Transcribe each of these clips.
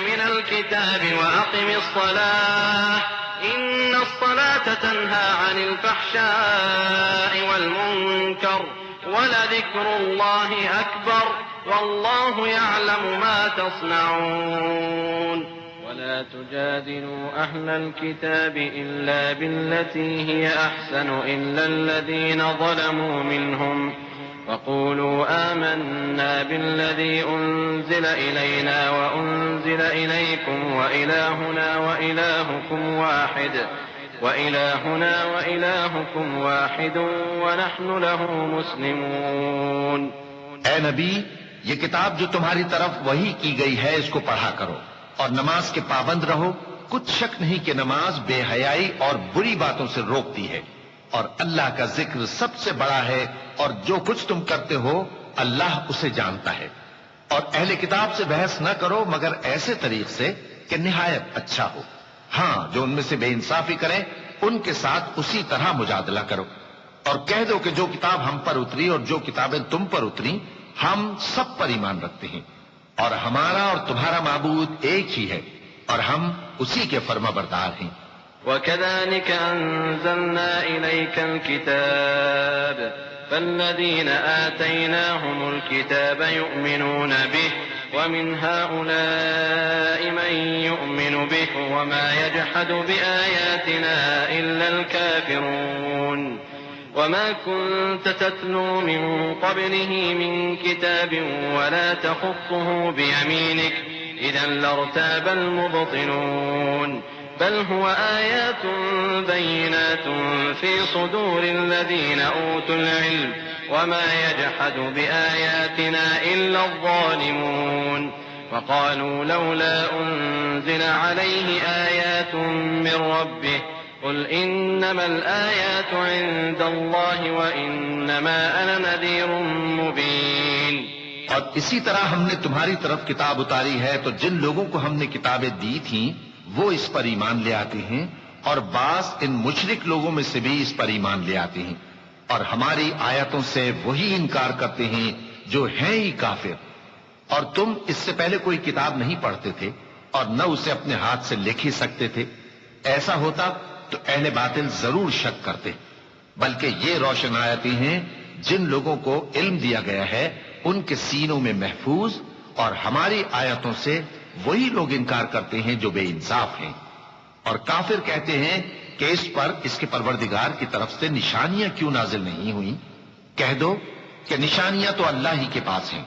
من الكتاب وأقم الصلاة إن الصلاة تنهى عن الفحشاء والمنكر ولذكر الله أكبر والله يعلم ما تصنعون ولا تجادلوا أهل الكتاب إلا بالتي هي أحسن إلا الذين ظلموا منهم وقولوا آمنا بالذي أنزل إلينا وأنزل إليكم وإلهنا وإلهكم واحد ونحن له مسلمون. اے نبی، یہ کتاب جو تمہاری طرف وحی کی گئی ہے اس کو پڑھا کرو اور نماز کے پابند رہو. کچھ شک نہیں کہ نماز بے حیائی اور بری باتوں سے روکتی ہے اور اللہ کا ذکر سب سے بڑا ہے اور جو کچھ تم کرتے ہو اللہ اسے جانتا ہے. اور اہل کتاب سے بحث نہ کرو مگر ایسے طریق سے کہ نہایت اچھا ہو. ہاں، جو ان میں سے بے انصافی کریں ان کے ساتھ اسی طرح مجادلہ کرو اور کہہ دو کہ جو کتاب ہم پر اتری اور جو کتابیں تم پر اتری ہم سب پر ایمان رکھتے ہیں اور ہمارا اور تمہارا معبود ایک ہی ہے اور ہم اسی کے فرما بردار ہیں. وَكَذَلِكَ أَنزَلْنَا إِلَيْكَ الْكِتَابَ فَالَّذِينَ آتَيْنَاهُمُ الْكِتَابَ يُؤْمِنُونَ بِهِ وَمِنْ هَؤُلَاءِ مَن يُؤْمِنُ بِهِ وَمَا يَجْحَدُ بِآيَاتِنَا إِلَّا الْكَافِرُونَ. وما كنت تتلو من قبله من كتاب ولا تخطه بيمينك إذا لارتاب المبطلون بل هو آيات بينات في صدور الذين أوتوا العلم وما يجحد بآياتنا إلا الظالمون. وقالوا لولا أنزل عليه آيات من ربه قل انما الآيات عند الله وانما انا نذير مبين. اور اسی طرح ہم نے تمہاری طرف کتاب اتاری ہے تو جن لوگوں کو ہم نے کتابیں دی تھیں وہ اس پر ایمان لے آتے ہیں اور بعض ان مشرک لوگوں میں سے بھی اس پر ایمان لے آتے ہیں اور ہماری آیتوں سے وہی انکار کرتے ہیں جو ہیں ہی کافر. اور تم اس سے پہلے کوئی کتاب نہیں پڑھتے تھے اور نہ اسے اپنے ہاتھ سے لکھ ہی سکتے تھے. ایسا ہوتا تو اہل باطل ضرور شک کرتے، بلکہ یہ روشن آیتیں ہیں جن لوگوں کو علم دیا گیا ہے ان کے سینوں میں محفوظ، اور ہماری آیتوں سے وہی لوگ انکار کرتے ہیں جو بے انصاف ہیں. اور کافر کہتے ہیں کہ اس پر اس کے پروردگار کی طرف سے نشانیاں کیوں نازل نہیں ہوئیں؟ کہہ دو کہ نشانیاں تو اللہ ہی کے پاس ہیں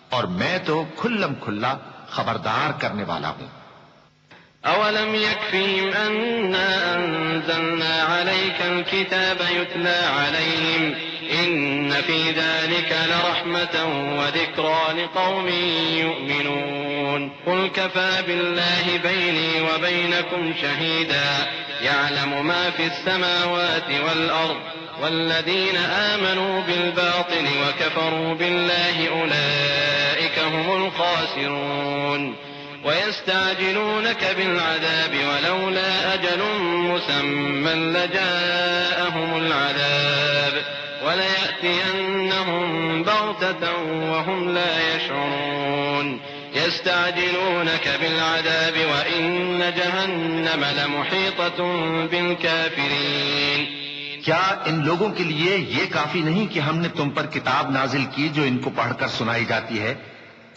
اور میں تو کھلم کھلا خبردار کرنے والا ہوں. أولم يكفهم أنا أنزلنا عليك الكتاب يتلى عليهم إن في ذلك لرحمة وذكرى لقوم يؤمنون. قل كفى بالله بيني وبينكم شهيدا يعلم ما في السماوات والأرض والذين آمنوا بالباطل وكفروا بالله أولئك هم الخاسرون. ويستعجلونك بالعذاب ولولا أجل مسمى لجاءهم العذاب وليأتينهم بغتة وهم لا يشعرون. يستعجلونك بالعذاب وإن جهنم لمحيطة بالكافرين. کیا ان لوگوں کے لیے یہ کافی نہیں کہ ہم نے تم پر کتاب نازل کی جو ان کو پڑھ کر سنائی جاتی ہے؟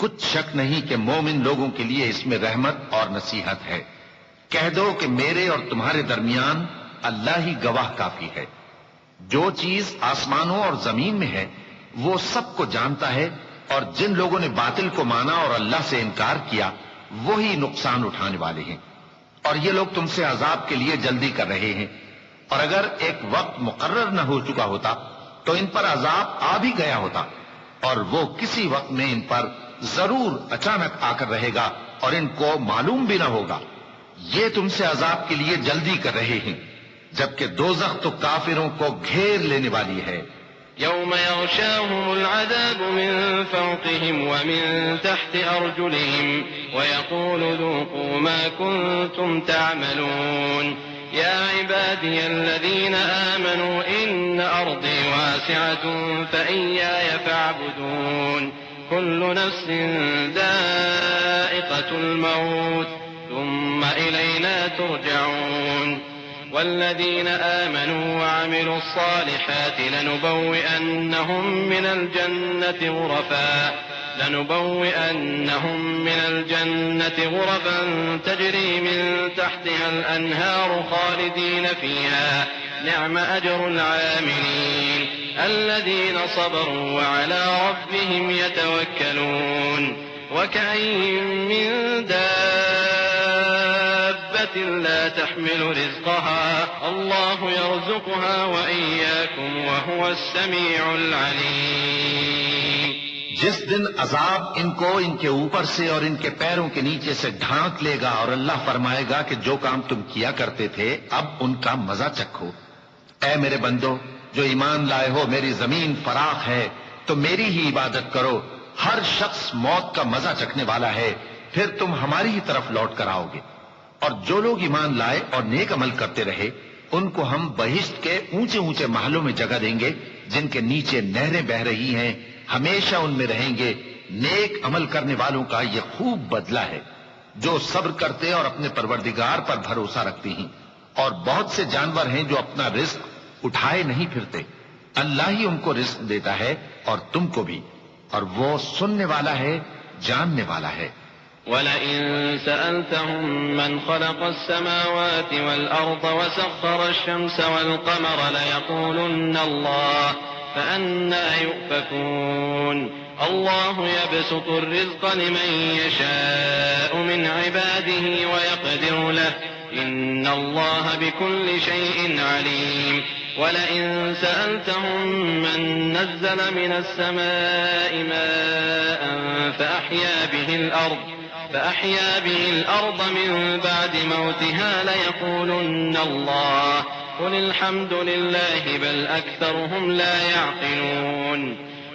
کچھ شک نہیں کہ مومن لوگوں کے لیے اس میں رحمت اور نصیحت ہے. کہہ دو کہ میرے اور تمہارے درمیان اللہ ہی گواہ کافی ہے. جو چیز آسمانوں اور زمین میں ہے وہ سب کو جانتا ہے، اور جن لوگوں نے باطل کو مانا اور اللہ سے انکار کیا وہی نقصان اٹھانے والے ہیں. اور یہ لوگ تم سے عذاب کے لیے جلدی کر رہے ہیں، اور اگر ایک وقت مقرر نہ ہو چکا ہوتا تو ان پر عذاب آ بھی گیا ہوتا، اور وہ کسی وقت میں ان پر ضرور اچانک آ کر رہے گا اور ان کو معلوم بھی نہ ہوگا. یہ تم سے عذاب کے لیے جلدی کر رہے ہیں جبکہ دوزخ تو کافروں کو گھیر لینے والی ہے. يوم يغشاهم العذاب من فوقهم ومن تحت أرجلهم ويقول ذوقوا ما كنتم تعملون. يا عبادي الذين آمنوا إن أرضي واسعة فإياي فاعبدون. كل نفس ذائقة ذائقة الموت ثم إلينا ترجعون والذين آمنوا وعملوا الصالحات لنبوئنهم من الجنة غرفا تجري من تحتها الأنهار خالدين فيها نعم أجر العاملين الذين صبروا وعلى ربهم يتوكلون وكأين من دابة لا تحمل رزقها الله يرزقها وإياكم وهو السميع العليم. جس دن عذاب ان کو ان کے اوپر سے اور ان کے پیروں کے نیچے سے ڈھانک لے گا اور اللہ فرمائے گا کہ جو کام تم کیا کرتے تھے اب ان کا مزہ چکھو. اے میرے بندو جو ایمان لائے ہو، میری زمین فراخ ہے تو میری ہی عبادت کرو. ہر شخص موت کا مزہ چکھنے والا ہے، پھر تم ہماری ہی طرف لوٹ کر آؤ گے. اور جو لوگ ایمان لائے اور نیک عمل کرتے رہے ان کو ہم بہشت کے اونچے اونچے محلوں میں جگہ دیں گے جن کے نیچے نہریں بہ رہی ہیں، ہمیشہ ان میں رہیں گے. نیک عمل کرنے والوں کا یہ خوب بدلہ ہے جو صبر کرتے اور اپنے پروردگار پر بھروسہ رکھتے ہیں. اور بہت سے جانور ہیں جو اپنا رزق اٹھائے نہیں پھرتے، اللہ ہی ان کو رزق دیتا ہے اور تم کو بھی، اور وہ سننے والا ہے، جاننے والا ہے. وَلَئِن سَأَلْتَهُم مَّنْ خَلَقَ السَّمَاوَاتِ وَالْأَرْضَ وَسَخَّرَ الشَّمْسَ وَالْقَمَرَ لَيَقُولُنَّ اللَّهُ فَأَنَّىٰ يُؤْفَكُونَ. اللَّهُ يَبْسُطُ الرِّزْقَ لِمَن يَشَاءُ مِنْ عِبَادِهِ وَيَقْدِرُ لَهُ إِنَّ اللَّهَ بِكُلِّ شَيْءٍ عَلِيمٌ. وَلَئِن سَأَلْتَهُم مَّن نَّزَّلَ مِنَ السَّمَاءِ مَاءً فَأَحْيَا بِهِ الْأَرْضَ مِن بَعْدِ مَوْتِهَا لَيَقُولُنَّ اللَّهُ قُلِ الْحَمْدُ لِلَّهِ بَلْ أَكْثَرُهُمْ لَا يَعْقِلُونَ.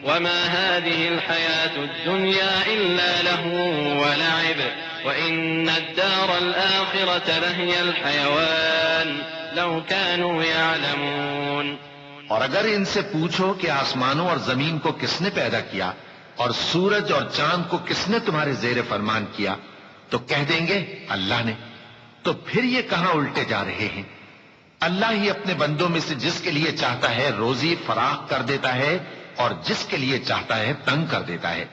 وَمَا هَٰذِهِ الْحَيَاةُ الدُّنْيَا إِلَّا لَهْوٌ وَلَعِبٌ وَإِنَّ الدَّارَ الْآخِرَةَ لَهِيَ الْحَيَوَانُ لَوْ كَانُوا يَعْلَمُونَ. اور اگر ان سے پوچھو کہ آسمانوں اور زمین کو کس نے پیدا کیا اور سورج اور چاند کو کس نے تمہارے زیر فرمان کیا تو کہہ دیں گے اللہ نے. تو پھر یہ کہاں الٹے جا رہے ہیں؟ اللہ ہی اپنے بندوں میں سے جس کے لیے چاہتا ہے روزی فراخ کر دیتا ہے اور جس کے لیے چاہتا ہے تنگ کر دیتا ہے.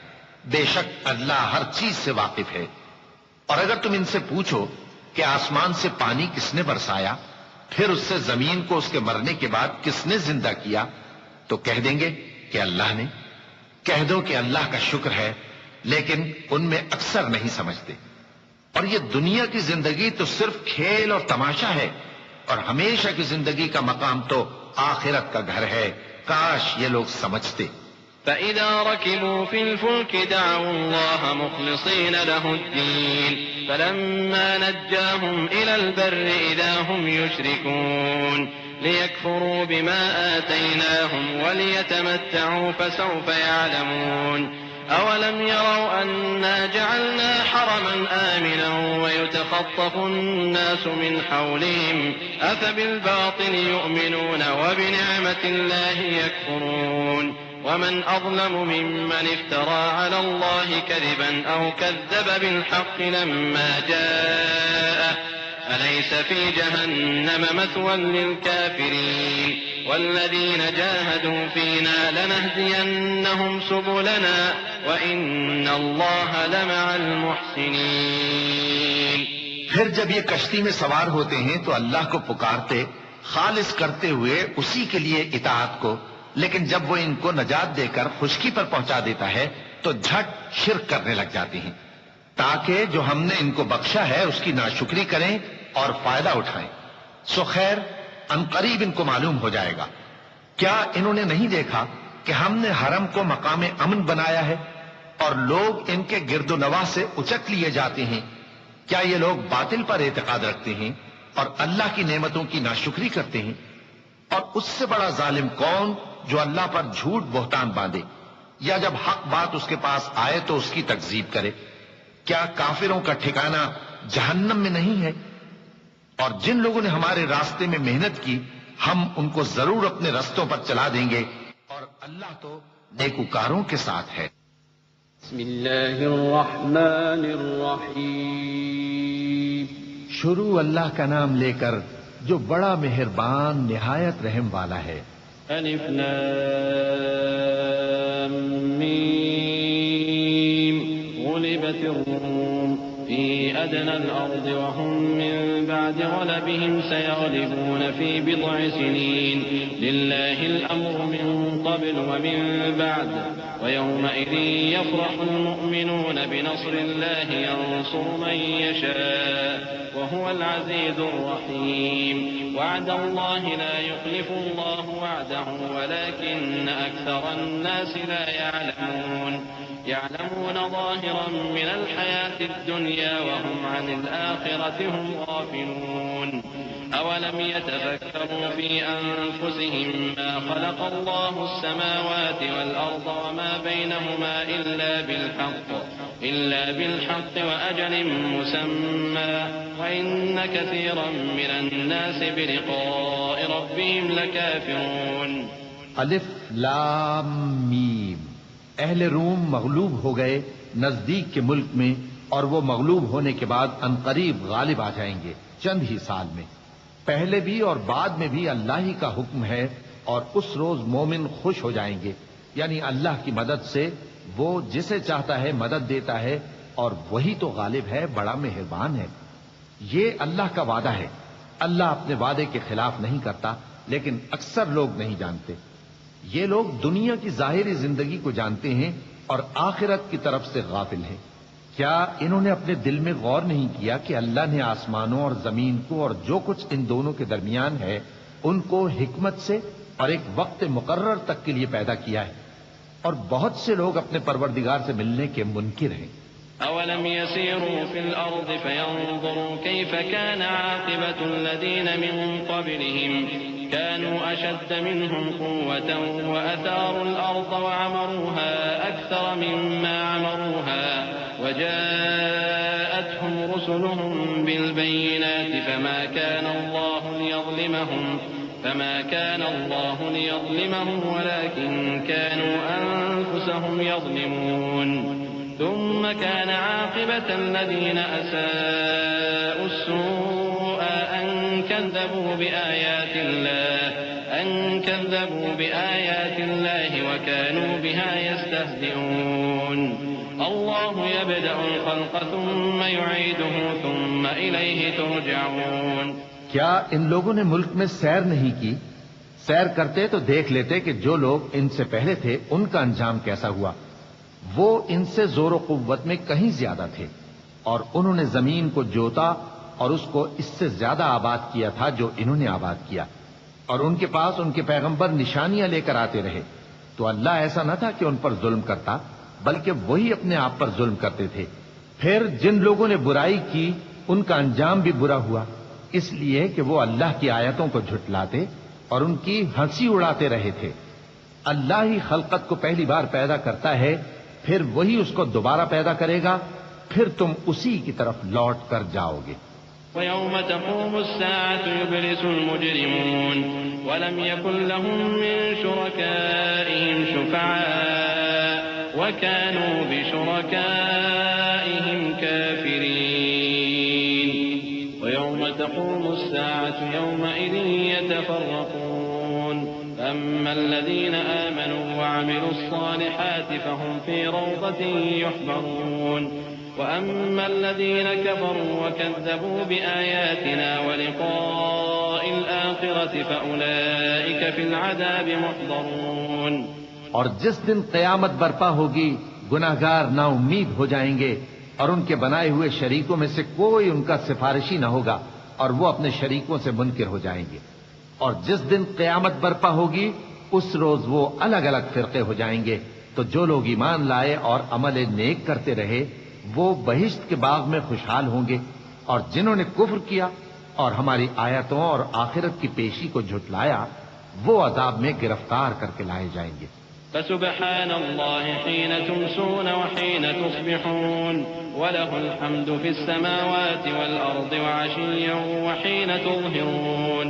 بے شک اللہ ہر چیز سے واقف ہے. اور اگر تم ان سے پوچھو کہ آسمان سے پانی کس نے برسایا پھر اس سے زمین کو اس کے مرنے کے بعد کس نے زندہ کیا تو کہہ دیں گے کہ اللہ نے. کہہ دو کہ اللہ کا شکر ہے لیکن ان میں اکثر نہیں سمجھتے. اور یہ دنیا کی زندگی تو صرف کھیل اور تماشا ہے اور ہمیشہ کی زندگی کا مقام تو آخرت کا گھر ہے. کاش یہ لوگ سمجھتے. فَإِذَا رَكِبُوا فِي الْفُلْكِ دَعَوُا اللَّهَ مُخْلِصِينَ لَهُ الدِّينَ فَلَمَّا نَجَّاهُمْ إِلَى الْبَرِّ إِذَا هُمْ يُشْرِكُونَ لِيَكْفُرُوا بِمَا آتَيْنَاهُمْ وَلِيَتَمَتَّعُوا فَسَوْفَ يَعْلَمُونَ. أَوَلَمْ يَرَوْا أَنَّا جَعَلْنَا حَرَمًا آمِنًا وَيُتَخَطَّفُ النَّاسُ مِنْ حَوْلِهِمْ أَفَبِالْبَاطِلِ يُؤْمِنُونَ وَبِنِعْمَةِ اللَّهِ يَكْفُرُونَ. ومن أظلم ممن افترى على الله كذبا أو كذب بالحق لما جاءه أليس في جهنم مثوى للكافرين. والذين جاهدوا فينا لنهدينهم سبلنا وإن الله لمع المحسنين. پھر جب یہ کشتی میں سوار ہوتے ہیں تو اللہ کو پکارتے خالص کرتے ہوئے اسی کے لیے اطاعت کو، لیکن جب وہ ان کو نجات دے کر خشکی پر پہنچا دیتا ہے تو جھٹ شرک کرنے لگ جاتے ہیں تاکہ جو ہم نے ان کو بخشا ہے اس کی ناشکری کریں اور فائدہ اٹھائیں. سو خیر عنقریب ان کو معلوم ہو جائے گا. کیا انہوں نے نہیں دیکھا کہ ہم نے حرم کو مقام امن بنایا ہے اور لوگ ان کے گرد و نواح سے اچک لیے جاتے ہیں؟ کیا یہ لوگ باطل پر اعتقاد رکھتے ہیں اور اللہ کی نعمتوں کی ناشکری کرتے ہیں؟ اور اس سے بڑا ظالم کون جو اللہ پر جھوٹ بہتان باندھے یا جب حق بات اس کے پاس آئے تو اس کی تکذیب کرے. کیا کافروں کا ٹھکانہ جہنم میں نہیں ہے؟ اور جن لوگوں نے ہمارے راستے میں محنت کی ہم ان کو ضرور اپنے رستوں پر چلا دیں گے اور اللہ تو نیکوکاروں کے ساتھ ہے. بسم اللہ الرحمن الرحیم شروع اللہ کا نام لے کر جو بڑا مہربان نہایت رحم والا ہے. الف لام میم غلبت الروم في أدنى الأرض وهم من بعد غلبهم سيغلبون في بضع سنين لله الأمر من قبل ومن بعد ويومئذ يفرح المؤمنون بنصر الله ينصر من يشاء وهو العزيز الرحيم وعد الله لا يخلف الله وعده ولكن أكثر الناس لا يعلمون يعلمون ظاهرا من الحياة الدنيا وهم عن الآخرة هم غافلون أولم يتفكروا في أنفسهم ما خلق الله السماوات والأرض وما بينهما إلا بالحق وأجل مسمى وإن كثيرا من الناس بلقاء ربهم لكافرون. الف لام میم. اہل روم مغلوب ہو گئے نزدیک کے ملک میں، اور وہ مغلوب ہونے کے بعد عنقریب غالب آ جائیں گے چند ہی سال میں. پہلے بھی اور بعد میں بھی اللہ ہی کا حکم ہے، اور اس روز مومن خوش ہو جائیں گے، یعنی اللہ کی مدد سے وہ جسے چاہتا ہے مدد دیتا ہے، اور وہی تو غالب ہے، بڑا مہربان ہے. یہ اللہ کا وعدہ ہے. اللہ اپنے وعدے کے خلاف نہیں کرتا، لیکن اکثر لوگ نہیں جانتے. یہ لوگ دنیا کی ظاہری زندگی کو جانتے ہیں اور آخرت کی طرف سے غافل ہیں. کیا انہوں نے اپنے دل میں غور نہیں کیا کہ اللہ نے آسمانوں اور زمین کو اور جو کچھ ان دونوں کے درمیان ہے ان کو حکمت سے اور ایک وقت مقرر تک کے لیے پیدا کیا ہے، اور بہت سے لوگ اپنے پروردگار سے ملنے کے منکر ہیں. أولم يسيروا في الأرض فينظروا كيف كان عاقبة الذين من قبلهم كانوا أشد منهم قوة وأثاروا الأرض وعمروها أكثر مما عمروها وجاءتهم رسلهم بالبينات فما كان الله ليظلمهم ولكن كانوا أنفسهم يظلمون. ثم كان عاقبة الذين أساءوا السوء أن كذبوا بآيات الله وكانوا بها يستهزئون. الله يبدأ الخلق ثم يعيده ثم إليه ترجعون. کیا ان لوگوں نے ملک میں سیر نہیں کی؟ سیر کرتے تو دیکھ لیتے کہ جو لوگ ان سے پہلے تھے ان کا انجام کیسا ہوا. وہ ان سے زور و قوت میں کہیں زیادہ تھے، اور انہوں نے زمین کو جوتا اور اس کو اس سے زیادہ آباد کیا تھا جو انہوں نے آباد کیا، اور ان کے پاس ان کے پیغمبر نشانیاں لے کر آتے رہے. تو اللہ ایسا نہ تھا کہ ان پر ظلم کرتا، بلکہ وہی اپنے آپ پر ظلم کرتے تھے. پھر جن لوگوں نے برائی کی ان کا انجام بھی برا ہوا، اس لیے کہ وہ اللہ کی آیتوں کو جھٹلاتے اور ان کی ہنسی اڑاتے رہے تھے. اللہ ہی خلقت کو پہلی بار پیدا کرتا ہے، پھر وہی اس کو دوبارہ پیدا کرے گا، پھر تم اسی کی طرف لوٹ کر جاؤ گے. وَيَوْمَ تَقُومُ السَّاعَةُ يُبْلِسُ الْمُجْرِمُونَ وَلَمْ يَكُنْ لَهُم مِّن شُرَكَائِهِمْ شُفَعَاءُ وَكَانُوا بِشُرَكَائِهِمْ كَافِرِينَ. وَيَوْمَ تَقُومُ السَّاعَةُ يَوْمَئِذٍ يَتَفَرَّقُونَ. أما الذين آمنوا وعملوا الصالحات فهم في روضة يحبرون وأما الذين كفروا وكذبوا بآياتنا ولقاء الآخرة فأولئك في العذاب محضرون. اور جس دن قیامت برپا ہوگی گناہگار نا امید ہو جائیں گے، اور ان کے بنائے ہوئے شریکوں میں سے کوئی ان کا سفارشی نہ ہوگا، اور وہ اپنے شریکوں سے منکر ہو جائیں گے. اور جس دن قیامت برپا ہوگی اس روز وہ الگ الگ فرقے ہو جائیں گے. تو جو لوگ ایمان لائے اور عمل نیک کرتے رہے وہ بہشت کے باغ میں خوشحال ہوں گے، اور جنہوں نے کفر کیا اور ہماری آیتوں اور آخرت کی پیشی کو جھٹلایا وہ عذاب میں گرفتار کر کے لائے جائیں گے. فسبحان الله حين تمسون وحين تصبحون وله الحمد في السماوات والأرض وعشيا وحين تظهرون.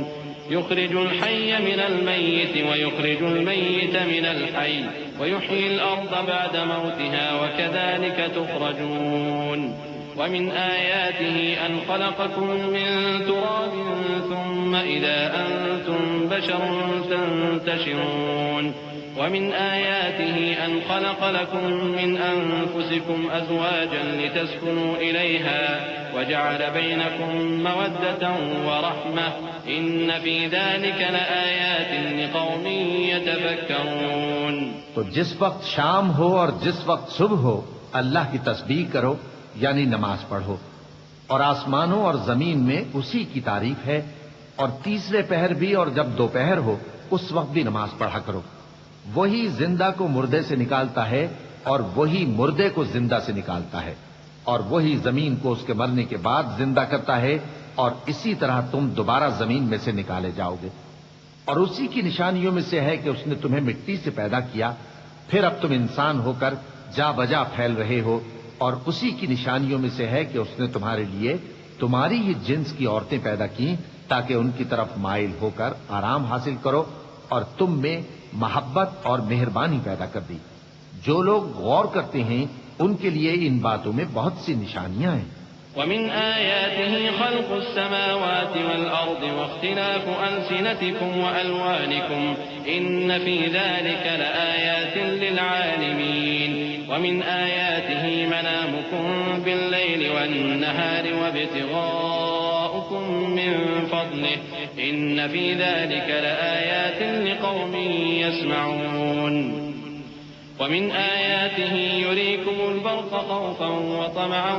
يخرج الحي من الميت ويخرج الميت من الحي ويحيي الأرض بعد موتها وكذلك تخرجون ومن آياته أن خلقكم من تراب ثم إذا أنتم بشر تنتشرون ومن آياته أن خلق لكم من أنفسكم أزواجا لتسكنوا إليها وجعل بينكم مودة ورحمة إن في ذلك لآيات لقوم يتفكرون. تو جس وقت شام ہو اور جس وقت صبح ہو اللہ کی تسبیح کرو یعنی نماز پڑھو، اور آسمانوں اور زمین میں اسی کی تعریف ہے، اور تیسرے پہر بھی اور جب دوپہر ہو اس وقت بھی نماز پڑھا کرو. وہی زندہ کو مردے سے نکالتا ہے اور وہی مردے کو زندہ سے نکالتا ہے، اور وہی زمین کو اس کے مرنے کے بعد زندہ کرتا ہے، اور اسی طرح تم دوبارہ زمین میں سے نکالے جاؤ گے. اور اسی کی نشانیوں میں سے ہے کہ اس نے تمہیں مٹی سے پیدا کیا، پھر اب تم انسان ہو کر جا بجا پھیل رہے ہو، اور اسی کی نشانیوں میں سے ہے کہ اس نے تمہارے لیے تمہاری ہی جنس کی عورتیں پیدا کی تاکہ ان کی طرف مائل ہو کر آرام حاصل کرو، اور تم میں محبت اور مہربانی پیدا کر دی. جو لوگ غور کرتے ہیں ان کے لیے ان باتوں میں بہت سی نشانیاں ہیں. ومن آياته خلق السماوات والأرض واختلاف ألسنتكم وألوانكم إن في ذلك لآيات للعالمين. ومن آياته منامكم بالليل والنهار وابتغاؤكم من فضله إن في ذلك لآيات لقوم يسمعون. ومن آياته يريكم البرق خوفا وطمعا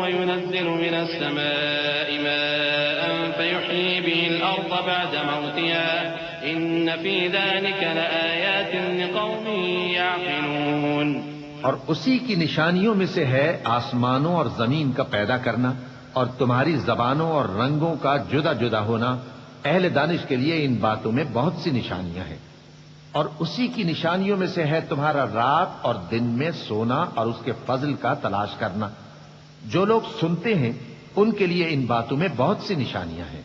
وينزل من السماء ماء فيحيي به الأرض بعد موتها إن في ذلك لآيات لقوم يعقلون. اور اسی کی نشانیوں میں سے ہے آسمانوں اور زمین کا پیدا کرنا اور تمہاری زبانوں اور رنگوں کا جدا جدا ہونا. اہل دانش کے لیے ان باتوں میں بہت سی نشانیاں ہیں. اور اسی کی نشانیوں میں سے ہے تمہارا رات اور دن میں سونا اور اس کے فضل کا تلاش کرنا. جو لوگ سنتے ہیں ان کے لیے ان باتوں میں بہت سی نشانیاں ہیں.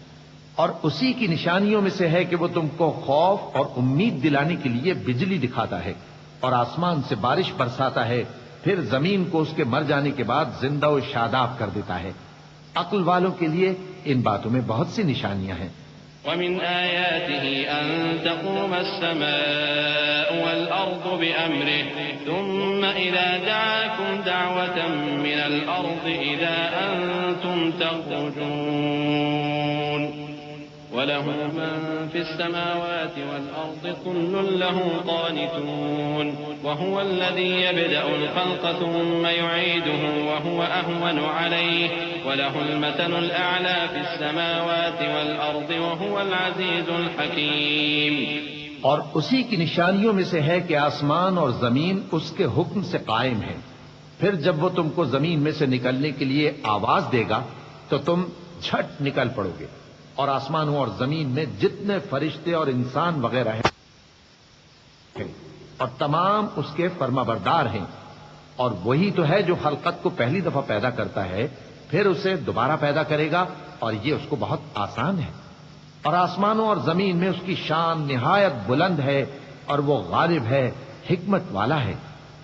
اور اسی کی نشانیوں میں سے ہے کہ وہ تم کو خوف اور امید دلانے کے لیے بجلی دکھاتا ہے اور آسمان سے بارش برساتا ہے، پھر زمین کو اس کے مر جانے کے بعد زندہ و شاداب کر دیتا ہے. عقل والوں کے لیے ان باتوں میں بہت سی نشانیاں ہیں. ومن آياته أن تقوم السماء والأرض بأمره ثم إذا دعاكم دعوة من الأرض إذا أنتم تخرجون وله من في السماوات والأرض كل له قانتون وهو الذي يبدأ الخلق ثم يعيده وهو أهون عليه وله المثل الأعلى في السماوات والأرض وهو العزيز الحكيم. اور اسی کی نشانیوں میں سے ہے کہ آسمان اور زمین اس کے حکم سے قائم ہے. پھر جب وہ تم کو زمین میں سے نکلنے کے لیے آواز دے گا تو تم جھٹ نکل پڑو گے. اور آسمانوں اور زمین میں جتنے فرشتے اور انسان وغیرہ ہیں اور تمام اس کے فرما بردار ہیں. اور وہی تو ہے جو خلقت کو پہلی دفعہ پیدا کرتا ہے پھر اسے دوبارہ پیدا کرے گا، اور یہ اس کو بہت آسان ہے. اور آسمانوں اور زمین میں اس کی شان نہایت بلند ہے اور وہ غالب ہے، حکمت والا ہے.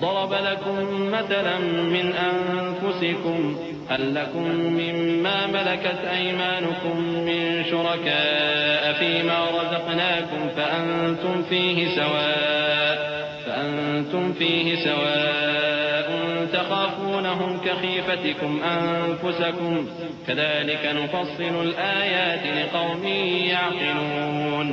ضرب لكم مثلا من أنفسكم هل لكم مما ملكت أيمانكم من شركاء فيما رزقناكم فأنتم فيه سواء تخافونهم كخيفتكم أنفسكم كذلك نفصل الآيات لقوم يعقلون.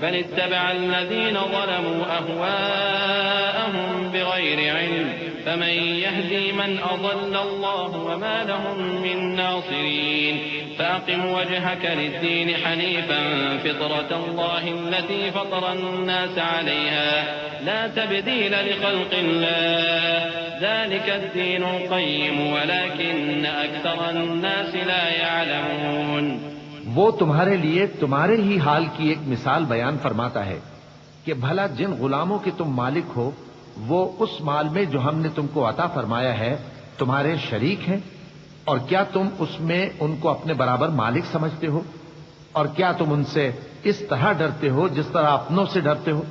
بل اتبع الذين ظلموا أهواءهم بغير علم فمن يهدي من أضل الله وما لهم من ناصرين. فأقم وجهك للدين حنيفا فطرة الله التي فطر الناس عليها لا تبديل لخلق الله ذلك الدين القيم ولكن أكثر الناس لا يعلمون. وہ تمہارے لیے تمہارے ہی حال کی ایک مثال بیان فرماتا ہے کہ بھلا جن غلاموں کے تم مالک ہو وہ اس مال میں جو ہم نے تم کو عطا فرمایا ہے تمہارے شریک ہیں، اور کیا تم اس میں ان کو اپنے برابر مالک سمجھتے ہو؟ اور کیا تم ان سے اس طرح ڈرتے ہو جس طرح اپنوں سے ڈرتے ہو؟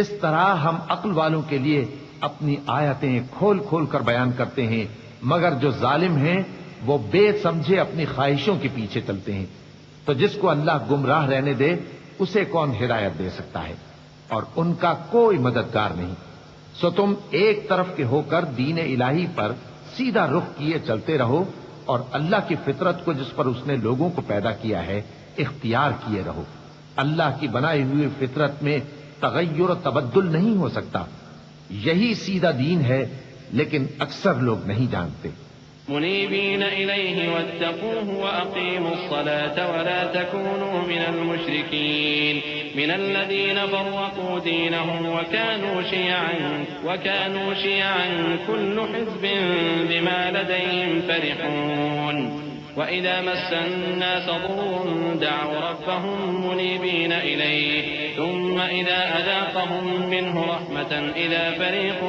اس طرح ہم عقل والوں کے لیے اپنی آیتیں کھول کھول کر بیان کرتے ہیں، مگر جو ظالم ہیں وہ بے سمجھے اپنی خواہشوں کے پیچھے چلتے ہیں۔ تو جس کو اللہ گمراہ رہنے دے اسے کون ہدایت دے سکتا ہے، اور ان کا کوئی مددگار نہیں۔ سو تم ایک طرف کے ہو کر دین الہی پر سیدھا رخ کیے چلتے رہو، اور اللہ کی فطرت کو جس پر اس نے لوگوں کو پیدا کیا ہے اختیار کیے رہو۔ اللہ کی بنائی ہوئی فطرت میں تغیر و تبدل نہیں ہو سکتا، یہی سیدھا دین ہے، لیکن اکثر لوگ نہیں جانتے۔ منيبين إليه واتقوه وأقيموا الصلاة ولا تكونوا من المشركين من الذين فرقوا دينهم وكانوا شيعا كل حزب بما لديهم فرحون وإذا مس الناس ضر دعوا ربهم منيبين إليه ثم إذا أذاقهم منه رحمة إذا فريق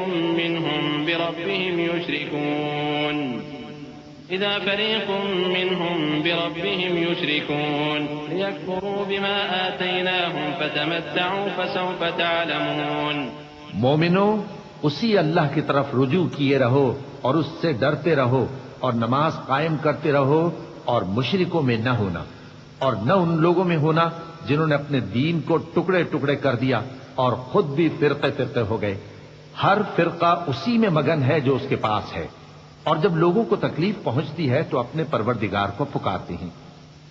منهم بربهم يشركون ليكفروا بما آتيناهم فتمتعوا فسوف تعلمون۔ مومنو، اسی اللہ کی طرف رجوع کیے رہو اور اس سے ڈرتے رہو، اور نماز قائم کرتے رہو، اور مشرکوں میں نہ ہونا، اور نہ ان لوگوں میں ہونا جنہوں نے اپنے دین کو ٹکڑے ٹکڑے کر دیا اور خود بھی فرقے فرقے ہو گئے۔ ہر فرقہ اسی میں مگن ہے جو اس کے پاس ہے، اور جب لوگوں کو تکلیف پہنچتی ہے تو اپنے پروردگار کو پکارتے ہیں،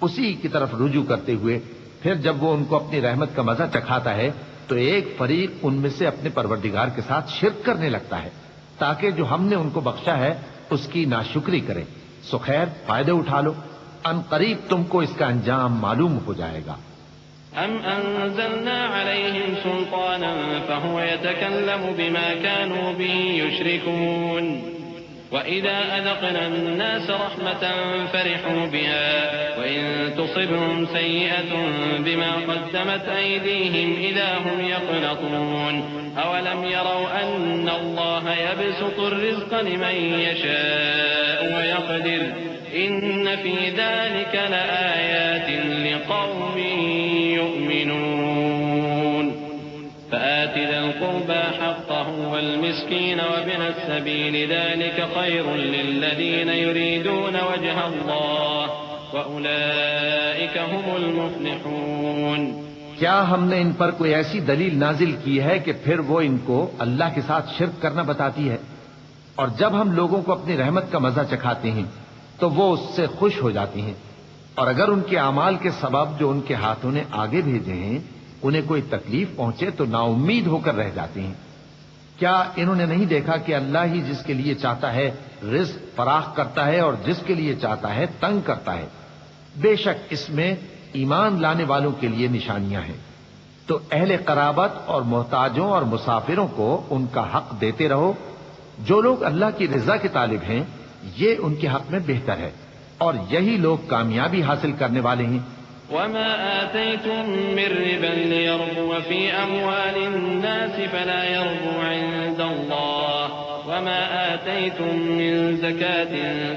اسی کی طرف رجوع کرتے ہوئے پھر جب وہ ان کو اپنی رحمت کا مزہ چکھاتا ہے تو ایک فریق ان میں سے اپنے پروردگار کے ساتھ شرک کرنے لگتا ہے تاکہ جو ہم نے ان کو بخشا ہے اس کی ناشکری کریں۔ سو خیر، فائدے اٹھا لو، ان قریب تم کو اس کا انجام معلوم ہو جائے گا۔ أم أنزلنا عليهم سلطانا فهو يتكلم بما كانوا به يشركون وإذا أذقنا الناس رحمة فرحوا بها وإن تصبهم سيئة بما قدمت أيديهم إذا هم يقنطون أولم يروا أن الله يبسط الرزق لمن يشاء ويقدر إن في ذلك لآيات لقوم يؤمنون فآت ذا القربى حقه والمسكين وابن السبيل ذلك خير للذين يريدون وجه الله وأولئك هم المفلحون۔ کیا ہم نے ان پر کوئی ایسی دلیل نازل کی ہے کہ پھر وہ ان کو اللہ کے ساتھ شرک کرنا بتاتی ہے؟ اور جب ہم لوگوں کو اپنی رحمت کا مزہ چکھاتے ہیں تو وہ اس سے خوش ہو جاتی ہیں، اور اگر ان کے اعمال کے سبب جو ان کے ہاتھوں نے آگے بھیجے ہیں انہیں کوئی تکلیف پہنچے تو نا امید ہو کر رہ جاتے ہیں۔ کیا انہوں نے نہیں دیکھا کہ اللہ ہی جس کے لیے چاہتا ہے رزق فراخ کرتا ہے اور جس کے لیے چاہتا ہے تنگ کرتا ہے؟ بے شک اس میں ایمان لانے والوں کے لیے نشانیاں ہیں۔ تو اہل قرابت اور محتاجوں اور مسافروں کو ان کا حق دیتے رہو۔ جو لوگ اللہ کی رضا کے طالب ہیں یہ ان کے حق میں بہتر ہے، اور یہی لوگ کامیابی حاصل کرنے والے ہیں۔ وما آتيتم من ربا ليربو في أموال الناس فلا يربو عند الله وما آتيتم من زكاة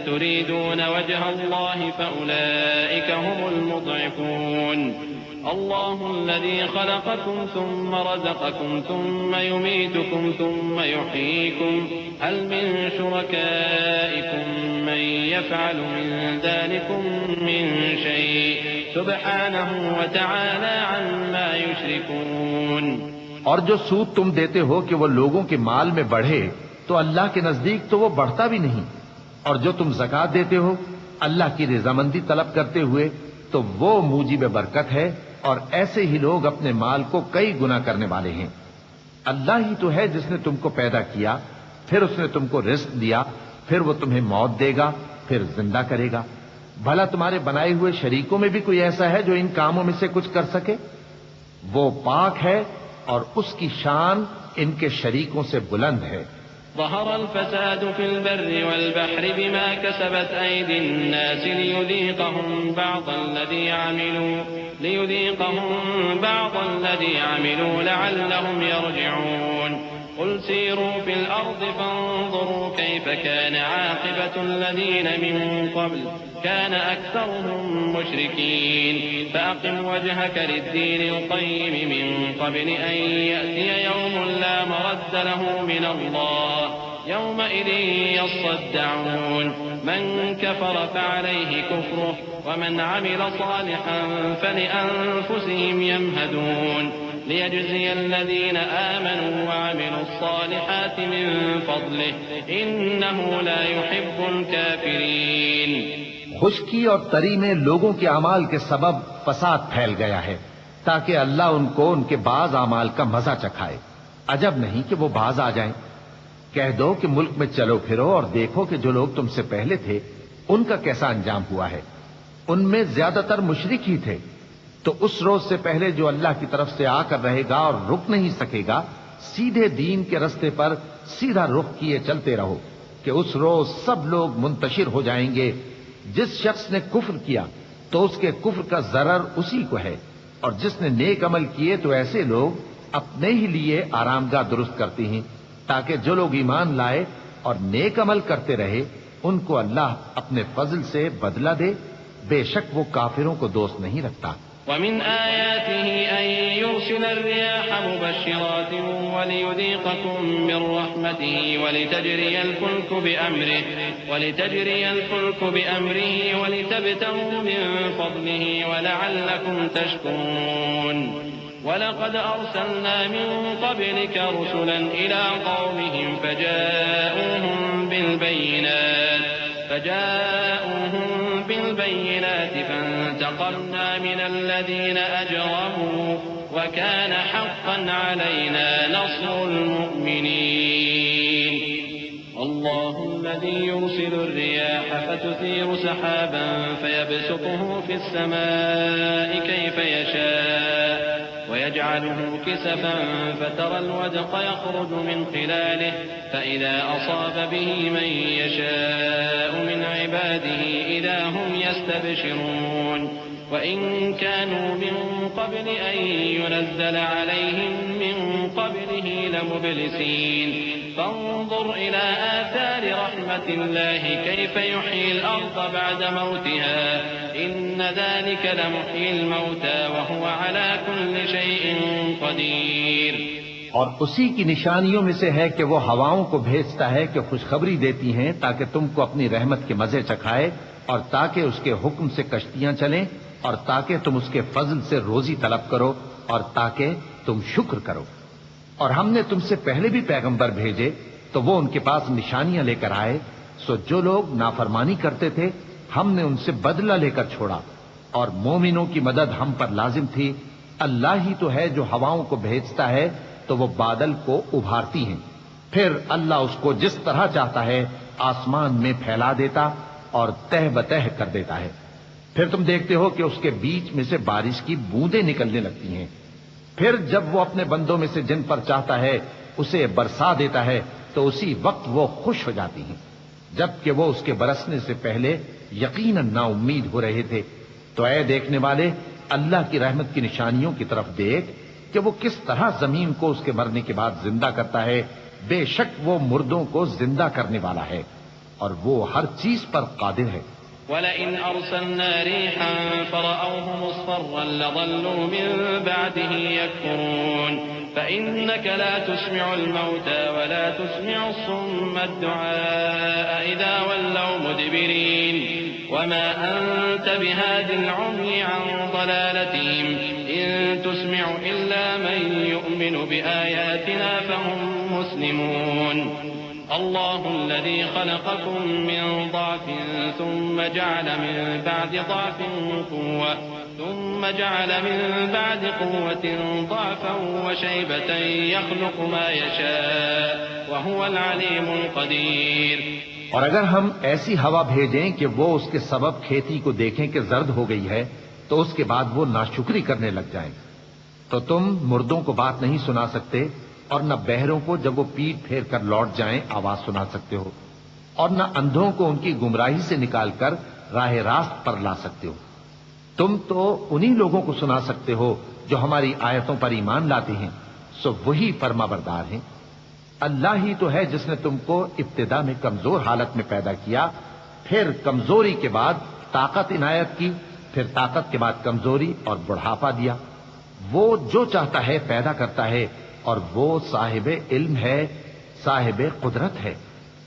تريدون وجه الله فأولئك هم المضعفون الله الذي خلقكم ثم رزقكم ثم يميتكم ثم يحييكم هل من شركائكم من يفعل من ذلكم من شيء سبحانه وتعالى عما يشركون۔ اور جو سود تم دیتے ہو کہ وہ لوگوں کے مال میں بڑھے تو اللہ کے نزدیک تو وہ بڑھتا بھی نہیں، اور جو تم زکوٰۃ دیتے ہو اللہ کی رضامندی طلب کرتے ہوئے تو وہ موجب برکت ہے، اور ایسے ہی لوگ اپنے مال کو کئی گنا کرنے والے ہیں۔ اللہ ہی تو ہے جس نے تم کو پیدا کیا، پھر اس نے تم کو رزق دیا، پھر وہ تمہیں موت دے گا، پھر زندہ کرے گا۔ بھلا تمہارے بنائے ہوئے شریکوں میں بھی کوئی ایسا ہے جو ان کاموں میں سے کچھ کر سکے؟ وہ پاک ہے اور اس کی شان ان کے شریکوں سے بلند ہے۔ ظهر الفساد في البر والبحر بما كسبت أيدي الناس ليذيقهم بعض الذي عملوا لعلهم يرجعون قل سيروا في الأرض فانظروا كيف كان عاقبة الذين من قبل كان أكثرهم مشركين فأقم وجهك للدين القيم من قبل أن يأتي يوم لا مرد له من الله يومئذ يصدعون من كفر فعليه كفره ومن عمل صالحا فلأنفسهم يمهدون ليجزي الذين آمنوا وعملوا الصالحات من فضله إنه لا يحب الكافرين. خشکی اور تری میں لوگوں کے اعمال کے سبب فساد پھیل گیا ہے تاکہ اللہ ان کو ان کے بعض اعمال کا مزہ چکھائے. عجب نہیں کہ وہ باز آ جائیں. کہہ دو کہ ملک میں چلو پھرو اور دیکھو کہ جو لوگ تم سے پہلے تھے ان کا کیسا انجام ہوا ہے. ان میں زیادہ تر مشرک ہی تھے. تو اس روز سے پہلے جو اللہ کی طرف سے آ کر رہے گا اور رک نہیں سکے گا، سیدھے دین کے رستے پر سیدھا رخ کیے چلتے رہو کہ اس روز سب لوگ منتشر ہو جائیں گے. جس شخص نے کفر کیا تو اس کے کفر کا ضرر اسی کو ہے، اور جس نے نیک عمل کیے تو ایسے لوگ اپنے ہی لیے آرامگاہ درست کرتے ہیں تاکہ جو لوگ ایمان لائے اور نیک عمل کرتے رہے ان کو اللہ اپنے فضل سے بدلہ دے. بے شک وہ کافروں کو دوست نہیں رکھتا. ومن آياته أن يرسل الرياح مبشرات وليذيقكم من رحمته ولتجري الفلك بأمره ولتبتغوا من فضله ولعلكم تشكرون. ولقد أرسلنا من قبلك رسلا إلى قومهم فجاءوهم بالبينات فانتقمنا من الذين أجرموا وكان حقا علينا نصر المؤمنين. الله الذي يرسل الرياح فتثير سحابا فيبسطه في السماء كيف يشاء ويجعله كسفا فترى الودق يخرج من خلاله فإذا أصاب به من يشاء من عباده إذا هم يستبشرون. وإن كانوا من قبل أن ينزل عليهم من قبله لمبلسين. فانظر إلى آثار رحمة الله كيف يحيي الأرض بعد موتها إن ذلك لمحيي الموتى وهو على كل شيء قدير. اور اسی کی نشانیوں میں سے ہے کہ وہ ہواؤں کو بھیجتا ہے کہ خوشخبری دیتی ہیں تاکہ تم کو اپنی رحمت کے مزے چکھائے، اور تاکہ اس کے حکم سے کشتیاں چلیں، اور تاکہ تم اس کے فضل سے روزی طلب کرو، اور تاکہ تم شکر کرو. اور ہم نے تم سے پہلے بھی پیغمبر بھیجے تو وہ ان کے پاس نشانیاں لے کر آئے. سو جو لوگ نافرمانی کرتے تھے ہم نے ان سے بدلہ لے کر چھوڑا، اور مومنوں کی مدد ہم پر لازم تھی. اللہ ہی تو ہے جو ہواؤں کو بھیجتا ہے تو وہ بادل کو ابھارتی ہیں، پھر اللہ اس کو جس طرح چاہتا ہے آسمان میں پھیلا دیتا اور تہ بتہ کر دیتا ہے. پھر تم دیکھتے ہو کہ اس کے بیچ میں سے بارش کی بوندیں نکلنے لگتی ہیں. پھر جب وہ اپنے بندوں میں سے جن پر چاہتا ہے اسے برسا دیتا ہے تو اسی وقت وہ خوش ہو جاتی ہیں، جبکہ وہ اس کے برسنے سے پہلے یقیناً نا امید ہو رہے تھے. تو اے دیکھنے والے، اللہ کی رحمت کی نشانیوں کی طرف دیکھ کہ وہ کس طرح زمین کو اس کے مرنے کے بعد زندہ کرتا ہے. بے شک وہ مردوں کو زندہ کرنے والا ہے اور وہ ہر چیز پر قادر ہے. وَلَئِنْ أَرْسَلْنَا رِيحًا فَرَأَوْهُ مُصْفَرًّا لَظَلُّوا مِن بَعْدِهِ يَكْفُرُونَ فَإِنَّكَ لَا تُسْمِعُ الْمَوْتَى وَلَا تُسْمِعُ الصُّمَّ الدُّعَاءَ إِذَا وَلَّوْا مُدْبِرِينَ وَمَا أَنْتَ بِهَادِ الْعُمْيِ عَنْ ضَلَالَتِهِمْ إِن تُسْمِعُ إِلَّا مَن يُؤْمِنُ بِآيَاتِنَا فَهُم مُسْلِمُونَ. الله الذي خلقكم من ضعف ثم جعل من بعد ضعف قوة ثم جعل من بعد قوة ضعفا وشيبة يخلق ما يشاء وهو العليم القدير. اور اگر ہم ایسی ہوا بھیجیں کہ وہ اس کے سبب کھیتی کو دیکھیں کہ زرد ہو گئی ہے تو اس کے بعد وہ ناشکری کرنے لگ جائیں، تو تم مردوں کو بات نہیں سنا سکتے، اور نہ بہروں کو جب وہ پیٹ پھیر کر لوٹ جائیں آواز سنا سکتے ہو، اور نہ اندھوں کو ان کی گمراہی سے نکال کر راہ راست پر لا سکتے ہو. تم تو انہی لوگوں کو سنا سکتے ہو جو ہماری آیتوں پر ایمان لاتے ہیں، سو وہی فرما بردار ہیں. اللہ ہی تو ہے جس نے تم کو ابتدا میں کمزور حالت میں پیدا کیا، پھر کمزوری کے بعد طاقت عنایت کی، پھر طاقت کے بعد کمزوری اور بڑھاپا دیا۔ وہ جو چاہتا ہے پیدا کرتا ہے، اور وہ صاحب علم ہے، صاحب قدرت ہے۔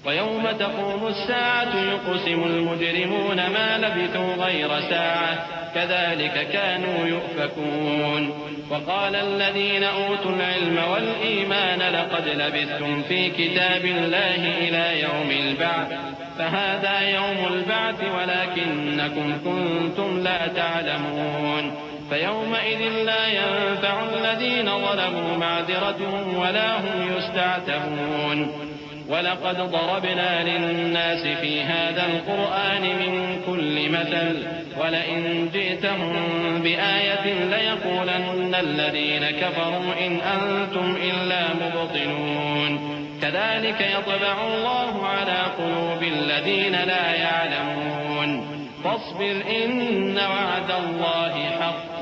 ويوم تقوم الساعة يقسم المجرمون ما لبثوا غير ساعة كذلك كانوا يؤفكون وقال الذين أوتوا العلم والإيمان لقد لبثتم في كتاب الله إلى يوم البعث فهذا يوم البعث ولكنكم كنتم لا تعلمون فيومئذ لا ينفع الذين ظلموا معذرتهم ولا هم يستعتبون ولقد ضربنا للناس في هذا القرآن من كل مثل ولئن جئتهم بآية ليقولن الذين كفروا إن أنتم إلا مبطلون كذلك يطبع الله على قلوب الذين لا يعلمون فاصبر إن وعد الله حق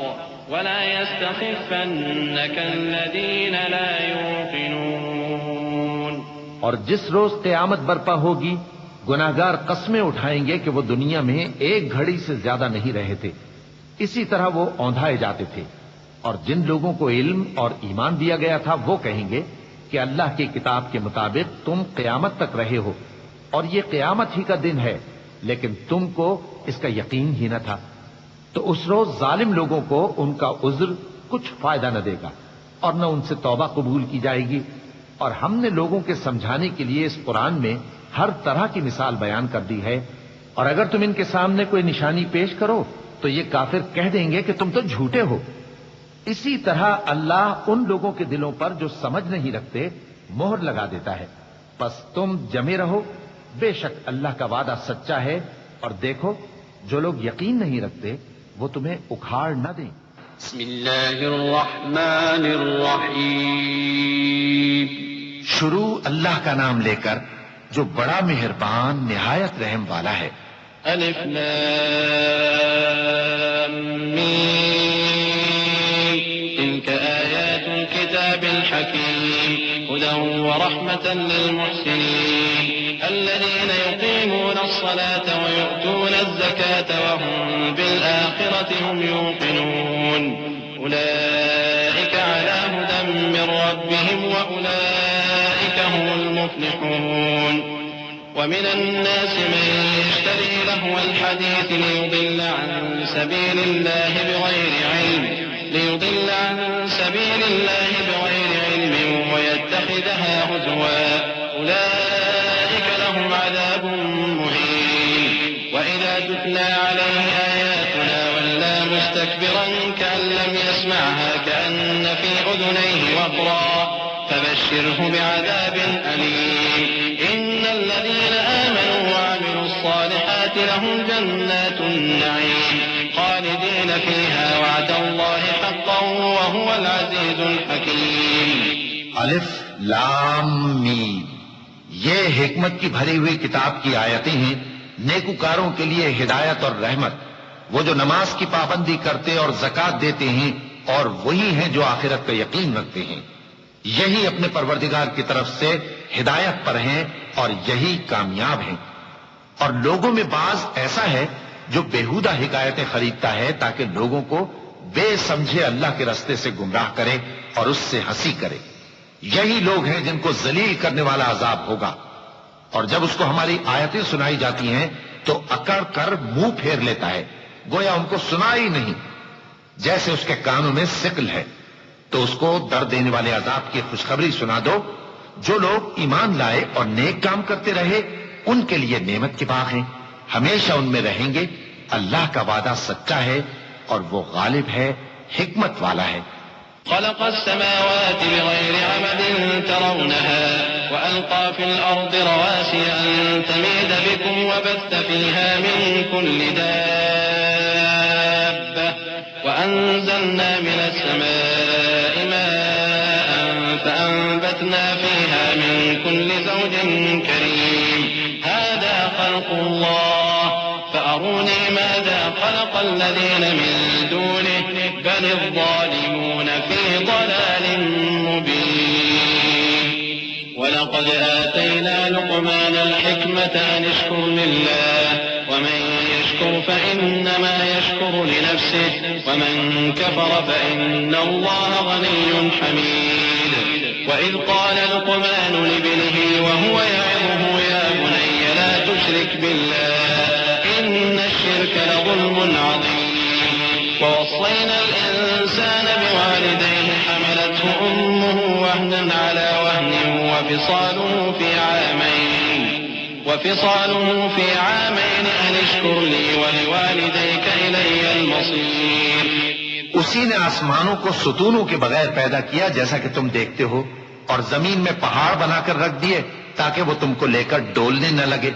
ولا يستخفنك الذين لا يوقنون۔ اور جس روز قیامت برپا ہوگی گناہگار قسمیں اٹھائیں گے کہ وہ دنیا میں ایک گھڑی سے زیادہ نہیں رہے تھے، اسی طرح وہ اوندھائے جاتے تھے۔ اور جن لوگوں کو علم اور ایمان دیا گیا تھا وہ کہیں گے کہ اللہ کی کتاب کے مطابق تم قیامت تک رہے ہو اور یہ قیامت ہی کا دن ہے، لیکن تم کو اس کا یقین ہی نہ تھا۔ تو اس روز ظالم لوگوں کو ان کا عذر کچھ فائدہ نہ دے گا اور نہ ان سے توبہ قبول کی جائے گی۔ اور ہم نے لوگوں کے سمجھانے کے لیے اس قرآن میں ہر طرح کی مثال بیان کر دی ہے، اور اگر تم ان کے سامنے کوئی نشانی پیش کرو تو یہ کافر کہہ دیں گے کہ تم تو جھوٹے ہو۔ اسی طرح اللہ ان لوگوں کے دلوں پر جو سمجھ نہیں رکھتے مہر لگا دیتا ہے۔ بس تم جمے رہو، بے شک اللہ کا وعدہ سچا ہے، اور دیکھو جو لوگ یقین نہیں رکھتے وہ تمہیں اکھاڑ نہ دیں۔ بسم اللہ الرحمن الرحیم۔ شروع اللہ کا نام لے کر جو بڑا مہربان نہایت رحم والا ہے۔ الف لام میم تلک آیات الكتاب الحکیم هدى ورحمة للمحسنین الذین یقیمون الصلاة ویؤتون الزکاة وهم بالآخرة هم یوقنون أولئک علی هدى من ربهم وأولئک هم المفلحون ومن الناس من يشتري لهو الحديث ليضل عن سبيل الله بغير علم ويتخذها هزوا أولئك لهم عذاب مهين وإذا تتلى عليه آياتنا ولى مستكبرا كأن لم يسمعها كأن في أذنيه وقرا فبشره بعذاب أليم إن الذين آمنوا وعملوا الصالحات لهم جنات النعيم خالدين فيها وعد الله حقا وهو العزيز الحكيم۔ الف لام میم، یہ حکمت کی بھری ہوئی کتاب کی آیتیں ہیں، نیکوکاروں کے لیے ہدایت اور رحمت، وہ جو نماز کی پابندی کرتے اور زکوٰۃ دیتے ہیں، اور وہی ہیں جو آخرت کا یقین رکھتے ہیں، یہی اپنے پروردگار کی طرف سے ہدایت پر ہیں اور یہی کامیاب ہیں۔ اور لوگوں میں بعض ایسا ہے جو بےہودہ حکایتیں خریدتا ہے تاکہ لوگوں کو بے سمجھے اللہ کے رستے سے گمراہ کرے اور اس سے ہنسی کرے، یہی لوگ ہیں جن کو ذلیل کرنے والا عذاب ہوگا۔ اور جب اس کو ہماری آیتیں سنائی جاتی ہیں تو اکڑ کر منہ پھیر لیتا ہے، گویا ان کو سنا ہی نہیں، جیسے اس کے کانوں میں ثقل ہے۔ تو اس کو درد دینے والے عذاب کی خوشخبری سنا دو۔ جو لوگ ایمان لائے اور نیک کام کرتے رہے ان کے لیے نعمت کے باغ ہیں، ہمیشہ ان میں رہیں گے۔ اللہ کا وعدہ سچا ہے اور وہ غالب ہے، حکمت والا ہے۔ خلق السماوات بغير عمد ترونها وألقى في الأرض رواسي أن تميد بكم وبث فيها من كل دابة وأنزلنا من السماء ماء فأنبتنا فيها من كل زوج كريم هذا خلق الله فأروني ماذا خلق الذين من دونه بل الظالمون في ضلال مبين ولقد آتينا لقمان الحكمة أن اشكر لله ومن يشكر فإنما يشكر لنفسه ومن كفر فإن الله غني حميد وإذ قال لقمان لابنه وهو يعظه يا بني لا تشرك بالله إن الشرك لظلم عظيم ووصينا الإنسان بوالديه حملته أمه وهنا على وهن وفصاله في عامين أن اشكر لي ولوالديك إلي المصير. اسی نے آسمانوں کو ستونوں کے بغیر پیدا کیا جیسا کہ تم دیکھتے ہو، اور زمین میں پہاڑ بنا کر رکھ دیے تاکہ وہ تم کو لے کر ڈولنے نہ لگے،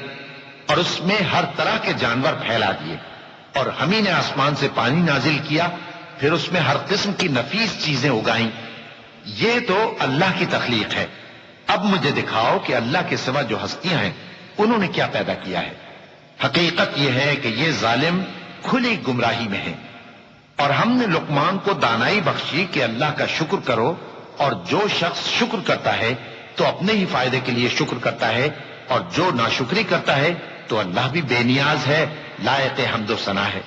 اور اس میں ہر طرح کے جانور پھیلا دیے، اور ہم ہی نے آسمان سے پانی نازل کیا، پھر اس میں ہر قسم کی نفیس چیزیں اگائیں. یہ تو اللہ کی تخلیق ہے. اب مجھے دکھاؤ کہ اللہ کے سوا جو ہستیاں ہیں انہوں نے کیا پیدا کیا ہے. حقیقت یہ ہے کہ یہ ظالم کھلی گمراہی میں ہیں. اور ہم نے لقمان کو دانائی بخشی کہ اللہ کا شکر کرو، اور جو شخص شکر کرتا ہے تو اپنے ہی فائدے کے لیے شکر کرتا ہے، اور جو ناشکری کرتا ہے تو اللہ بھی بے نیاز ہے، لائق حمد و ثنا ہے.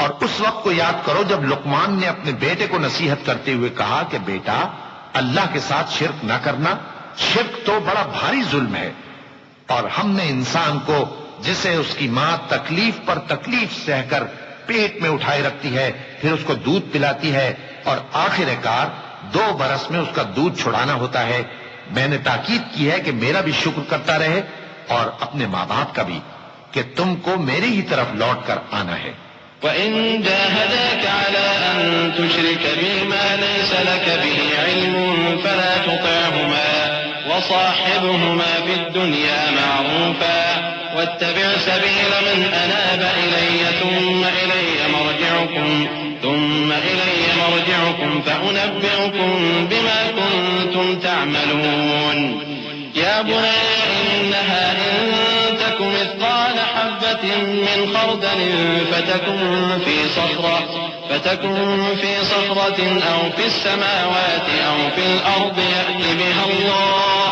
اور اس وقت کو یاد کرو جب لقمان نے اپنے بیٹے کو نصیحت کرتے ہوئے کہا کہ بیٹا اللہ کے ساتھ شرک نہ کرنا، شرک تو بڑا بھاری ظلم ہے. اور ہم نے انسان کو جسے اس کی ماں تکلیف پر تکلیف سہ کر پیٹ میں اٹھائے رکھتی ہے، پھر اس کو دودھ پلاتی ہے، اور آخر کار 2 برس میں اس کا دودھ چھڑانا ہوتا ہے، میں نے تاکید کی ہے کہ میرا بھی شکر کرتا رہے اور اپنے ماں باپ کا بھی، کہ تم کو میری ہی طرف لوٹ کر آنا ہے. وَإِن جَاهَدَاكَ عَلَىٰ أَن تُشْرِكَ بِي مَا لَيْسَ لَكَ بِهِ عِلْمٌ فَلَا تُطِعْهُمَا وَصَاحِبْهُمَا فِي الدُّنْيَا مَعْرُوفًا وَاتَّبِعْ سَبِيلَ مَنْ أَنَابَ إِلَيَّ ثُمَّ إِلَيَّ مَرْجِعُكُمْ فَأُنَبِّئُكُمْ بِمَا كُنتُمْ تَعْمَلُونَ. يَا بُنَيَّ إِنَّهَا إِن تَكُ مِثْقَالَ حَبَّةٍ مِّنْ خَرْدَلٍ فتكن في صخرة أو في السماوات أو في الأرض يأت بها الله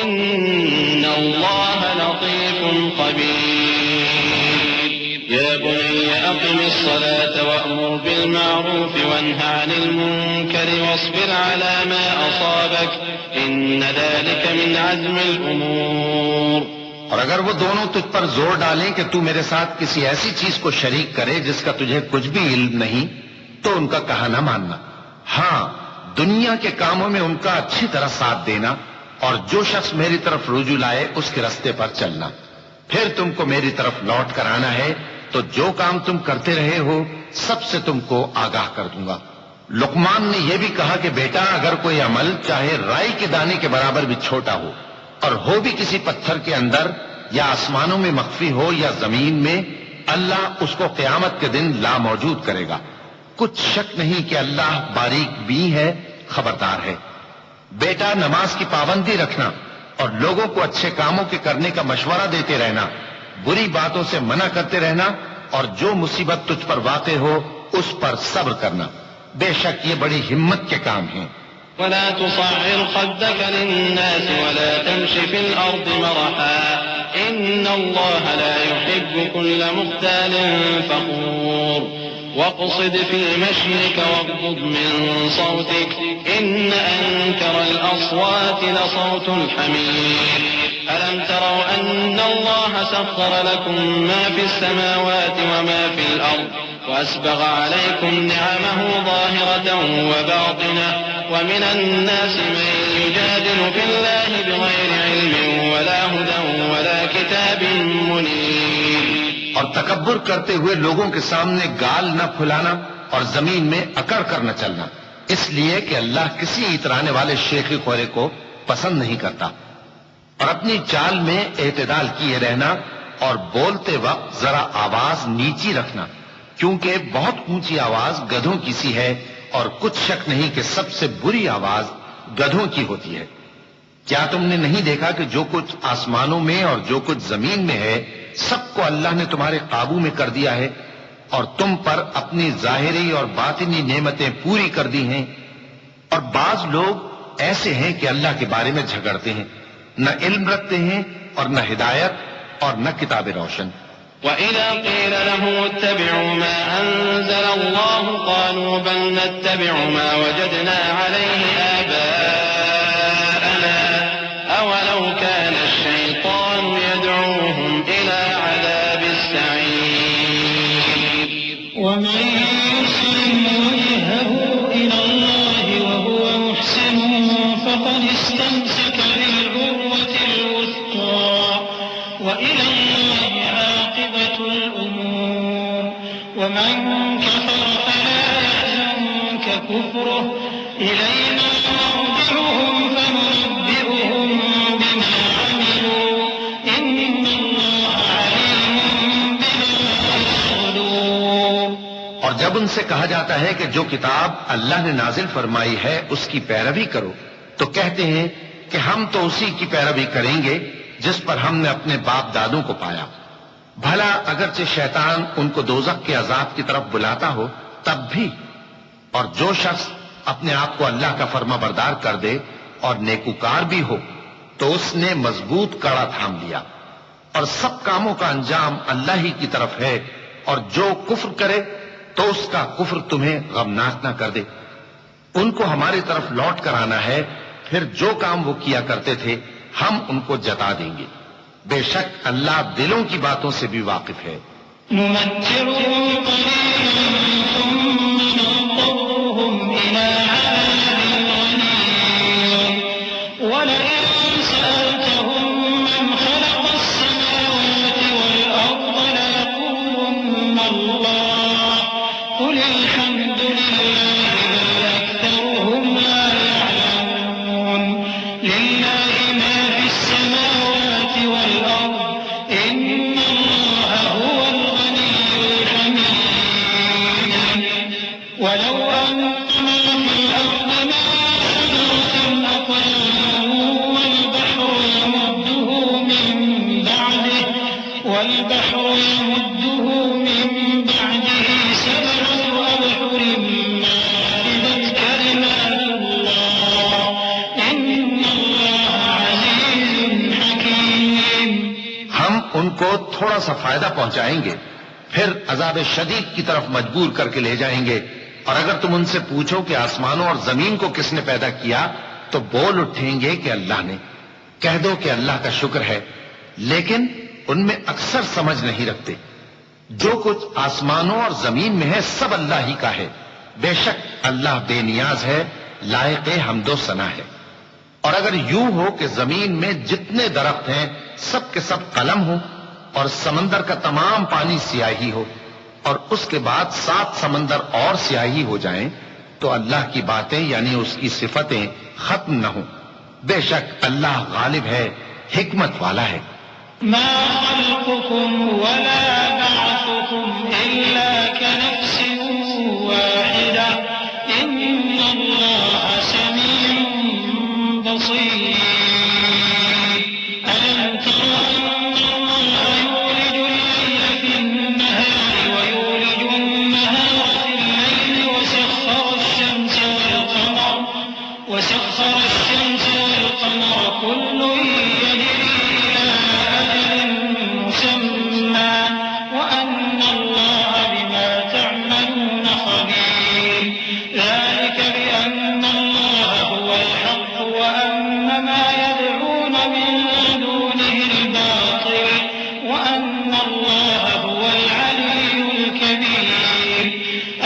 إن الله لطيف خبير. يا بني أقم الصلاة وأمر بالمعروف وانه عن المنكر واصبر على ما أصابك إن ذلك من عزم الأمور. اور اگر وہ دونوں تجھ پر زور ڈالیں کہ تو میرے ساتھ کسی ایسی چیز کو شریک کرے جس کا تجھے کچھ بھی علم نہیں، تو ان کا کہا نہ ماننا. ہاں، دنیا کے کاموں میں ان کا اچھی طرح ساتھ دینا، اور جو شخص میری طرف رجوع لائے اس کے راستے پر چلنا. پھر تم کو میری طرف لوٹ کر آنا ہے، تو جو کام تم کرتے رہے ہو سب سے تم کو آگاہ کر دوں گا. لقمان نے یہ بھی کہا کہ بیٹا اگر کوئی عمل چاہے رائی کے دانے کے برابر بھی چھوٹا ہو، اور ہو بھی کسی پتھر کے اندر یا آسمانوں میں مخفی ہو یا زمین میں، اللہ اس کو قیامت کے دن لا موجود کرے گا. کچھ شک نہیں کہ اللہ باریک بین ہے، خبردار ہے. بیٹا نماز کی پابندی رکھنا اور لوگوں کو اچھے کاموں کے کرنے کا مشورہ دیتے رہنا، بری باتوں سے منع کرتے رہنا، اور جو مصیبت تجھ پر واقع ہو اس پر صبر کرنا. بے شک یہ بڑی ہمت کے کام ہیں. ولا تصعر خدك للناس ولا تمش في الأرض مرحا إن الله لا يحب كل مختال فخور. واقصد في مشيك واغضض من صوتك إن أنكر الأصوات لصوت الحمير. ألم تروا أن الله سخر لكم ما في السماوات وما في الأرض وأسبغ عليكم نعمه ظاهرة وباطنة ومن الناس من يجادل في الله بغير علم ولا هدى ولا كتاب منير. اور تکبر کرتے ہوئے لوگوں کے سامنے گال نہ پھلانا اور زمین میں اکڑ کر نہ چلنا، اس لیے کہ اللہ کسی اترانے والے شیخی خورے کو پسند نہیں کرتا. اور اپنی چال میں اعتدال کیے رہنا، اور بولتے وقت ذرا آواز نیچی رکھنا، کیونکہ بہت اونچی آواز گدھوں کی سی ہے، اور کچھ شک نہیں کہ سب سے بری آواز گدھوں کی ہوتی ہے. کیا تم نے نہیں دیکھا کہ جو کچھ آسمانوں میں اور جو کچھ زمین میں ہے سب کو اللہ نے تمہارے قابو میں کر دیا ہے، اور تم پر اپنی ظاہری اور باطنی نعمتیں پوری کر دی ہیں. اور بعض لوگ ایسے ہیں کہ اللہ کے بارے میں جھگڑتے ہیں، نہ علم رکھتے ہیں اور نہ ہدایت اور نہ کتاب روشن. وَإِذَا قِيلَ لَهُمُ اتَّبِعُوا مَا أَنزَلَ اللَّهُ قَالُوا بَلْ نَتَّبِعُ مَا وَجَدْنَا عَلَيْهِ آبَاءَنَا أَوَلَوْ كَانَ الشَّيْطَانُ يَدْعُوهُمْ إِلَى عَذَابِ السَّعِيرِ. وَمَن يُسْلِمْ وَجْهَهُ إِلَى اللَّهِ وَهُوَ مُحْسِنٌ فَقَدِ اسْتَمْسَكَ بِالْعُرْوَةِ الْوُثْقَىٰ وَإِلَى اللَّهِ عَاقِبَةُ الْأُمُورِ. وَمَن كَفَرَ فَلَا يَحْزُنكَ كُفْرُهُ إِلَيْنَا مَرْجِعُهُمْ فَنُنَبِّئُهُم بِمَا عَمِلُوا إِنَّ اللَّهَ عَلِيمٌ بِذَاتِ الصُّدُورِ. اور جب ان سے کہا جاتا ہے کہ جو کتاب اللہ نے نازل فرمائی ہے اس کی پیروی کرو تو کہتے ہیں کہ ہم تو اسی کی پیروی کریں گے جس پر ہم نے اپنے باپ دادوں کو پایا. بھلا اگرچہ شیطان ان کو دوزخ کے عذاب کی طرف بلاتا ہو تب بھی. اور جو شخص اپنے آپ کو اللہ کا فرما بردار کر دے اور نیکوکار بھی ہو تو اس نے مضبوط کڑا تھام لیا. اور سب کاموں کا انجام اللہ ہی کی طرف ہے. اور جو کفر کرے تو اس کا کفر تمہیں غمناک نہ کر دے. ان کو ہماری طرف لوٹ کر آنا ہے، پھر جو کام وہ کیا کرتے تھے ہم ان کو جتا دیں گے. بے شک اللہ دلوں کی باتوں سے بھی واقف ہے. نُمَتِّعُهُمْ قَلِيلًا ثُمَّ نَضْطَرُّهُمْ إِلَىٰ عَذَابٍ غَلِيظٍ. وَلَئِن سَأَلْتَهُم مَّنْ خَلَقَ السَّمَاوَاتِ وَالْأَرْضَ لَيَقُولُنَّ اللَّهُ قُلِ الْحَمْدُ لِلَّهِ بَلْ أَكْثَرُهُمْ لَا يَعْلَمُونَ. لِلَّهِ مَا فِي السَّمَاوَاتِ وَالْأَرْضِ إِنَّ اللَّهَ هُوَ الْغَنِيُّ الْحَمِيدُ. وَلَوْ أَنَّ مَا فِي الْأَرْضِ مِن شَجَرَةٍ أَقْلَامٌ وَالْبَحْرُ يَمُدُّهُ مِن بَعْدِهِ سَبْعَةُ أَبْحُرٍ مَّا نَفِدَتْ كَلِمَاتُ اللَّهِ إِنَّ اللَّهَ عَزِيزٌ حَكِيمٌ. ہم ان کو تھوڑا سا فائدہ پہنچائیں گے پھر عذاب شدید کی طرف مجبور کر کے لے جائیں گے. اور اگر تم ان سے پوچھو کہ آسمانوں اور زمین کو کس نے پیدا کیا تو بول اٹھیں گے کہ اللہ نے. کہہ دو کہ اللہ کا شکر ہے، لیکن ان میں اکثر سمجھ نہیں رکھتے. جو کچھ آسمانوں اور زمین میں ہے سب اللہ ہی کا ہے. بے شک اللہ بے نیاز ہے، لائق حمد و ثنا ہے. اور اگر یوں ہو کہ زمین میں جتنے درخت ہیں سب کے سب قلم ہو اور سمندر کا تمام پانی سیاہی ہو اور اس کے بعد 7 سمندر اور سیاہی ہو جائیں تو اللہ کی باتیں یعنی اس کی صفتیں ختم نہ ہوں. بے شک اللہ غالب ہے، حکمت والا ہے. ما خلقكم ولا بعثكم إلا كنفس واحدة إن الله سميع بصير. ألم تر أن الله يولج الليل في النهار ويولج النهار في الليل وسخر الشمس والقمر كل يجري إلى أجل مسمى وأن الله بما تعملون خبير. ذلك بأن الله هو الحق وأن ما يدعون من دونه الباطل وأن الله هو العلي الكبير.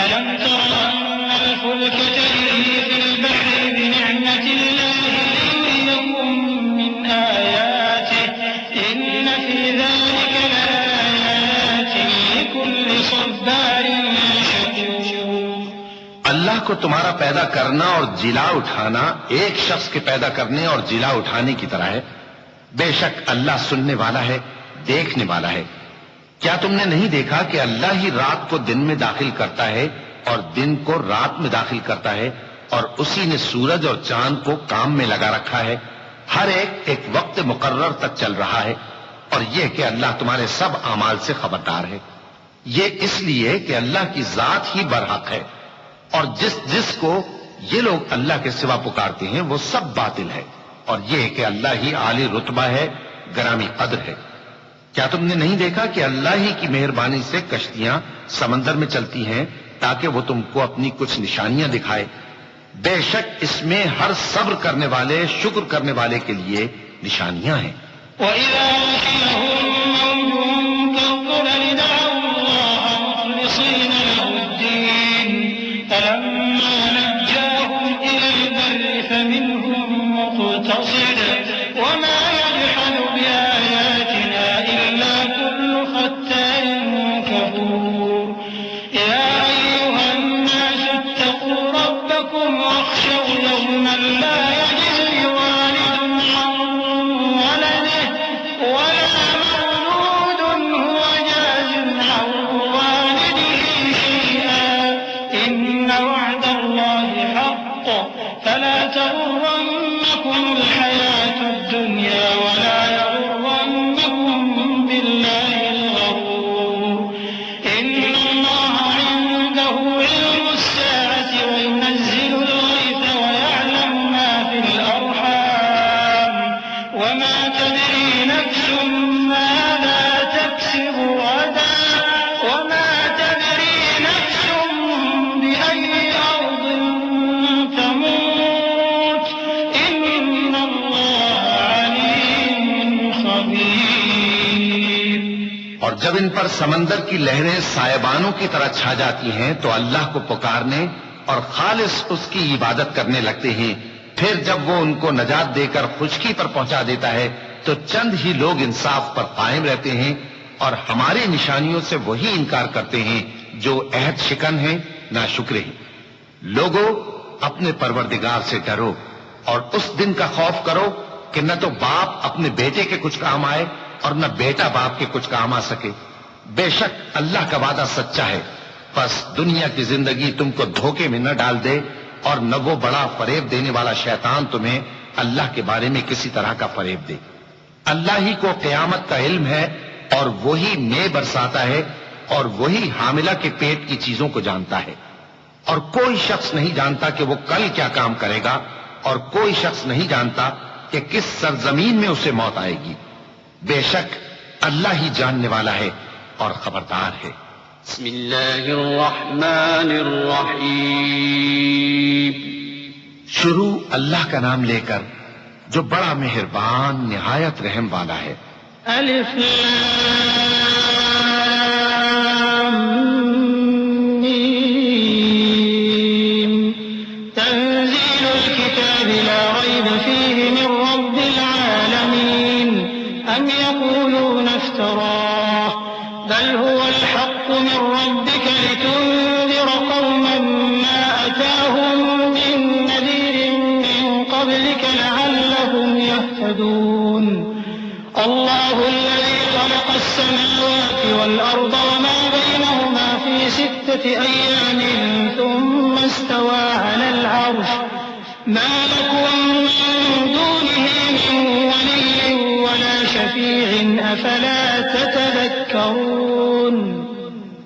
ألم تر أن الفلك تجري في البحر بنعمة الله ليريكم من آياته إن في ذلك لآيات لكل صبار شكور. اللہ کو تمہارا پیدا کرنا اور جلا اٹھانا ایک شخص کے پیدا کرنے اور جلا اٹھانے کی طرح ہے. بے شک اللہ سننے والا ہے، دیکھنے والا ہے. کیا تم نے نہیں دیکھا کہ اللہ ہی رات کو دن میں داخل کرتا ہے اور دن کو رات میں داخل کرتا ہے اور اسی نے سورج اور چاند کو کام میں لگا رکھا ہے. ہر ایک وقت مقرر تک چل رہا ہے. اور یہ کہ اللہ تمہارے سب اعمال سے خبردار ہے. یہ اس لیے کہ اللہ کی ذات ہی برحق ہے اور جس کو یہ لوگ اللہ کے سوا پکارتے ہیں وہ سب باطل ہے. اور یہ کہ اللہ ہی عالی رتبہ ہے، گرامی قدر ہے۔ کیا تم نے نہیں دیکھا کہ اللہ ہی کی مہربانی سے کشتیاں سمندر میں چلتی ہیں تاکہ وہ تم کو اپنی کچھ نشانیاں دکھائے؟ بے شک اس میں ہر صبر کرنے والے، شکر کرنے والے کے لیے نشانیاں ہیں۔ وَإِذَا غَشِيَهُم مَّوْجٌ كَالظُّلَلِ دَعَوُا اللَّهَ مُخْلِصِينَ لَهُ الدِّينَ فَلَمَّا نَجَّاهُمْ إِلَى الْبَرِّ فَمِنْهُم مُّقْتَصِدٌ وَمَا يَجْحَدُ بِآيَاتِنَا إِلَّا كُلُّ خَتَّارٍ كَفُورٍ يَا أَيُّهَا النَّاسُ اتَّقُوا رَبَّكُمْ وَاخْشَوْا يَوْمًا لَّا يَجْزِي وَالِدٌ عَن وَلَدِهِ وَلَا مَوْلُودٌ هُوَ جَازٍ عَن وَالِدِهِ شَيْئًا إِنَّ وَعْدَ اللَّهِ حَقٌّ فَلَا تَغُرَّنَّكُمُ الْحَيَاةُ الدُّنْيَا وَلَا يَغُرَّنَّكُم بِاللَّهِ الْغَرُورُ إِنَّ اللَّهَ عِندَهُ عِلْمُ السَّاعَةِ وَيُنَزِّلُ الْغَيْثَ وَيَعْلَمُ مَا فِي الْأَرْحَامِ وَمَا تَدْرِي نَفْسٌ مَّاذَا تَكْسِبُ غَدًا وَمَا تَدْرِي نَفْسٌ بِأَيِّ أَرْضٍ تَمُوتُ إِنَّ اللَّهَ عَلِيمٌ خَبِيرٌ۔ اور جب ان پر سمندر کی لہریں سائبانوں کی طرح چھا جاتی ہیں تو اللہ کو پکارنے اور خالص اس کی عبادت کرنے لگتے ہیں، پھر جب وہ ان کو نجات دے کر خشکی پر پہنچا دیتا ہے تو چند ہی لوگ انصاف پر قائم رہتے ہیں، اور ہماری نشانیوں سے وہی انکار کرتے ہیں جو عہد شکن ہیں، ناشکرے ہیں۔ لوگوں، اپنے پروردگار سے ڈرو اور اس دن کا خوف کرو کہ نہ تو باپ اپنے بیٹے کے کچھ کام آئے اور نہ بیٹا باپ کے کچھ کام آ سکے۔ بے شک اللہ کا وعدہ سچا ہے، پس دنیا کی زندگی تم کو دھوکے میں نہ ڈال دے، اور نہ وہ بڑا فریب دینے والا شیطان تمہیں اللہ کے بارے میں کسی طرح کا فریب دے۔ اللہ ہی کو قیامت کا علم ہے، اور وہی مے برساتا ہے، اور وہی حاملہ کے پیٹ کی چیزوں کو جانتا ہے، اور کوئی شخص نہیں جانتا کہ وہ کل کیا کام کرے گا، اور کوئی شخص نہیں جانتا کہ کس سرزمین میں اسے موت آئے گی۔ بے شک اللہ ہی جاننے والا ہے اور خبردار ہے۔ بسم اللہ الرحمن الرحیم۔ شروع اللہ کا نام لے کر جو بڑا مہربان نہایت رحم والا ہے۔ ألف لام ميم تنزيل الكتاب لا ريب فيه من رب العالمين أم يقولون افتراه بل هو الحق من ربك لتنذر قوما ما أتاهم من نذير من قبلك لعلهم يهتدون الله الذي خلق السماوات والأرض وما بينهما في 6 أيام ثم استوى على العرش ما لكم من دونه من ولي ولا شفيع أفلا تتذكرون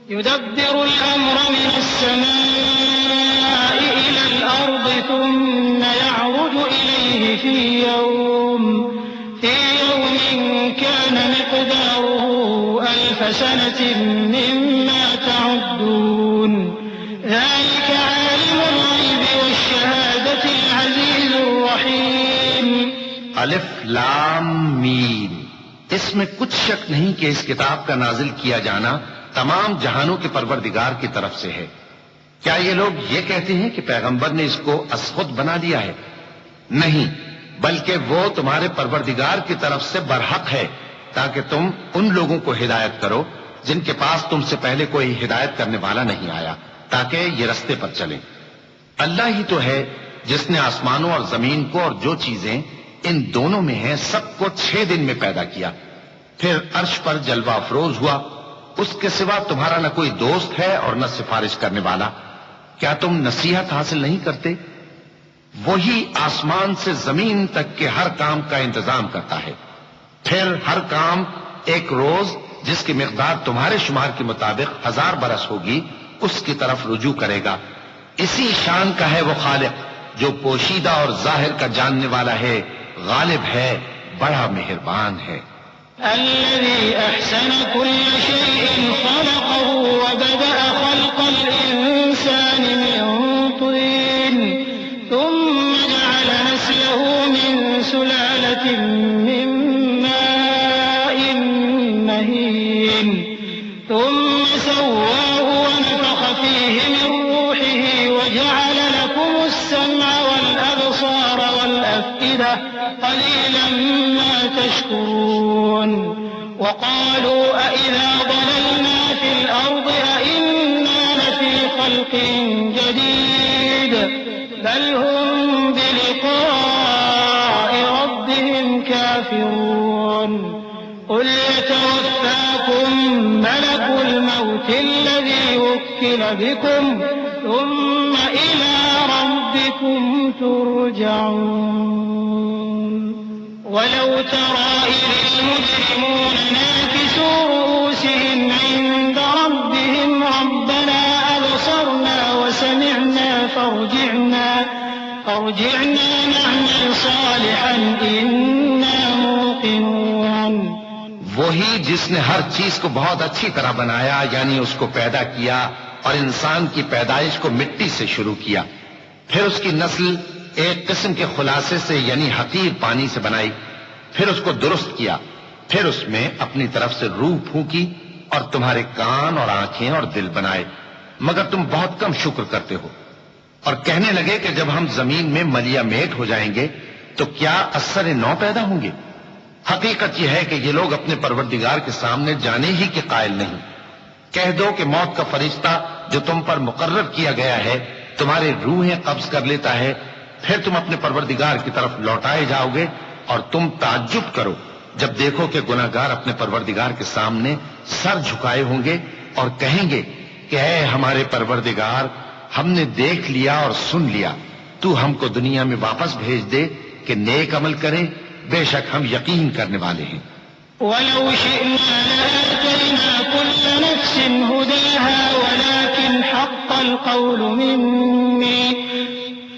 يدبر الأمر من السماء إلى الأرض ثم يعرج إليه في يوم كان مقداره 1000 سنة مما تعدون ذلك عالم الغيب والشهادة العزيز الرحيم۔ الف لام میم۔ اس میں کچھ شک نہیں کہ اس کتاب کا نازل کیا جانا تمام جہانوں کے پروردگار کی طرف سے ہے۔ کیا یہ لوگ یہ کہتے ہیں کہ پیغمبر نے اس کو از خود بنا دیا ہے؟ نہیں، بلکہ وہ تمہارے پروردگار کی طرف سے برحق ہے تاکہ تم ان لوگوں کو ہدایت کرو جن کے پاس تم سے پہلے کوئی ہدایت کرنے والا نہیں آیا، تاکہ یہ رستے پر چلیں۔ اللہ ہی تو ہے جس نے آسمانوں اور زمین کو اور جو چیزیں ان دونوں میں ہیں سب کو 6 دن میں پیدا کیا، پھر عرش پر جلوہ افروز ہوا۔ اس کے سوا تمہارا نہ کوئی دوست ہے اور نہ سفارش کرنے والا۔ کیا تم نصیحت حاصل نہیں کرتے؟ وہی آسمان سے زمین تک کے ہر کام کا انتظام کرتا ہے، پھر ہر کام ایک روز جس کی مقدار تمہارے شمار کے مطابق 1000 برس ہوگی اس کی طرف رجوع کرے گا۔ اسی شان کا ہے وہ خالق جو پوشیدہ اور ظاہر کا جاننے والا ہے، غالب ہے، بڑا مہربان ہے۔ الذي أحسن كل شيء خلقه وبدأ خلق الإنسان من طين ثم جعل نسله من سلالة من ماء مهين ثم سواه ونفخ فيه من روحه وجعل لكم السمع والأبصار والأفئدة قليلا ما تشكرون وقالوا أئذا ضللنا في الأرض أئنا لفي خلق جديد بل هم بلقاء ربهم كافرون قل يتوفاكم ملك الموت الذي وكل بكم ثم إلى ربكم ترجعون ولو ترى إذ المجرمون ناكسوا رؤوسهم عند ربهم ربنا أبصرنا وسمعنا فارجعنا نعمل صالحا إنا موقنون۔ وہی جس نے ہر چیز کو بہت اچھی طرح بنایا، یعنی اس کو پیدا کیا اور انسان کی پیدائش کو مٹی سے شروع کیا، پھر اس کی نسل ایک قسم کے خلاصے سے یعنی حقیر پانی سے بنائی، پھر اس کو درست کیا، پھر اس میں اپنی طرف سے روح پھونکی اور تمہارے کان اور آنکھیں اور دل بنائے، مگر تم بہت کم شکر کرتے ہو۔ اور کہنے لگے کہ جب ہم زمین میں ملیا میٹ ہو جائیں گے تو کیا اثر نو پیدا ہوں گے؟ حقیقت یہ ہے کہ یہ لوگ اپنے پروردگار کے سامنے جانے ہی کے قائل نہیں۔ کہہ دو کہ موت کا فرشتہ جو تم پر مقرر کیا گیا ہے تمہارے روحیں قبض کر لیتا ہے، پھر تم اپنے پروردگار کی طرف لوٹائے جاؤ گے، اور تم تعجب کرو جب دیکھو کہ گناہگار اپنے پروردگار کے سامنے سر جھکائے ہوں گے اور کہیں گے کہ اے ہمارے پروردگار، ہم نے دیکھ لیا اور سن لیا، تو ہم کو دنیا میں واپس بھیج دے کہ نیک عمل کریں، بے شک ہم یقین کرنے والے ہیں۔ وَلَوْ شِئْنَا لَآتَيْنَا كُلَّ نَفْسٍ هُدَاهَا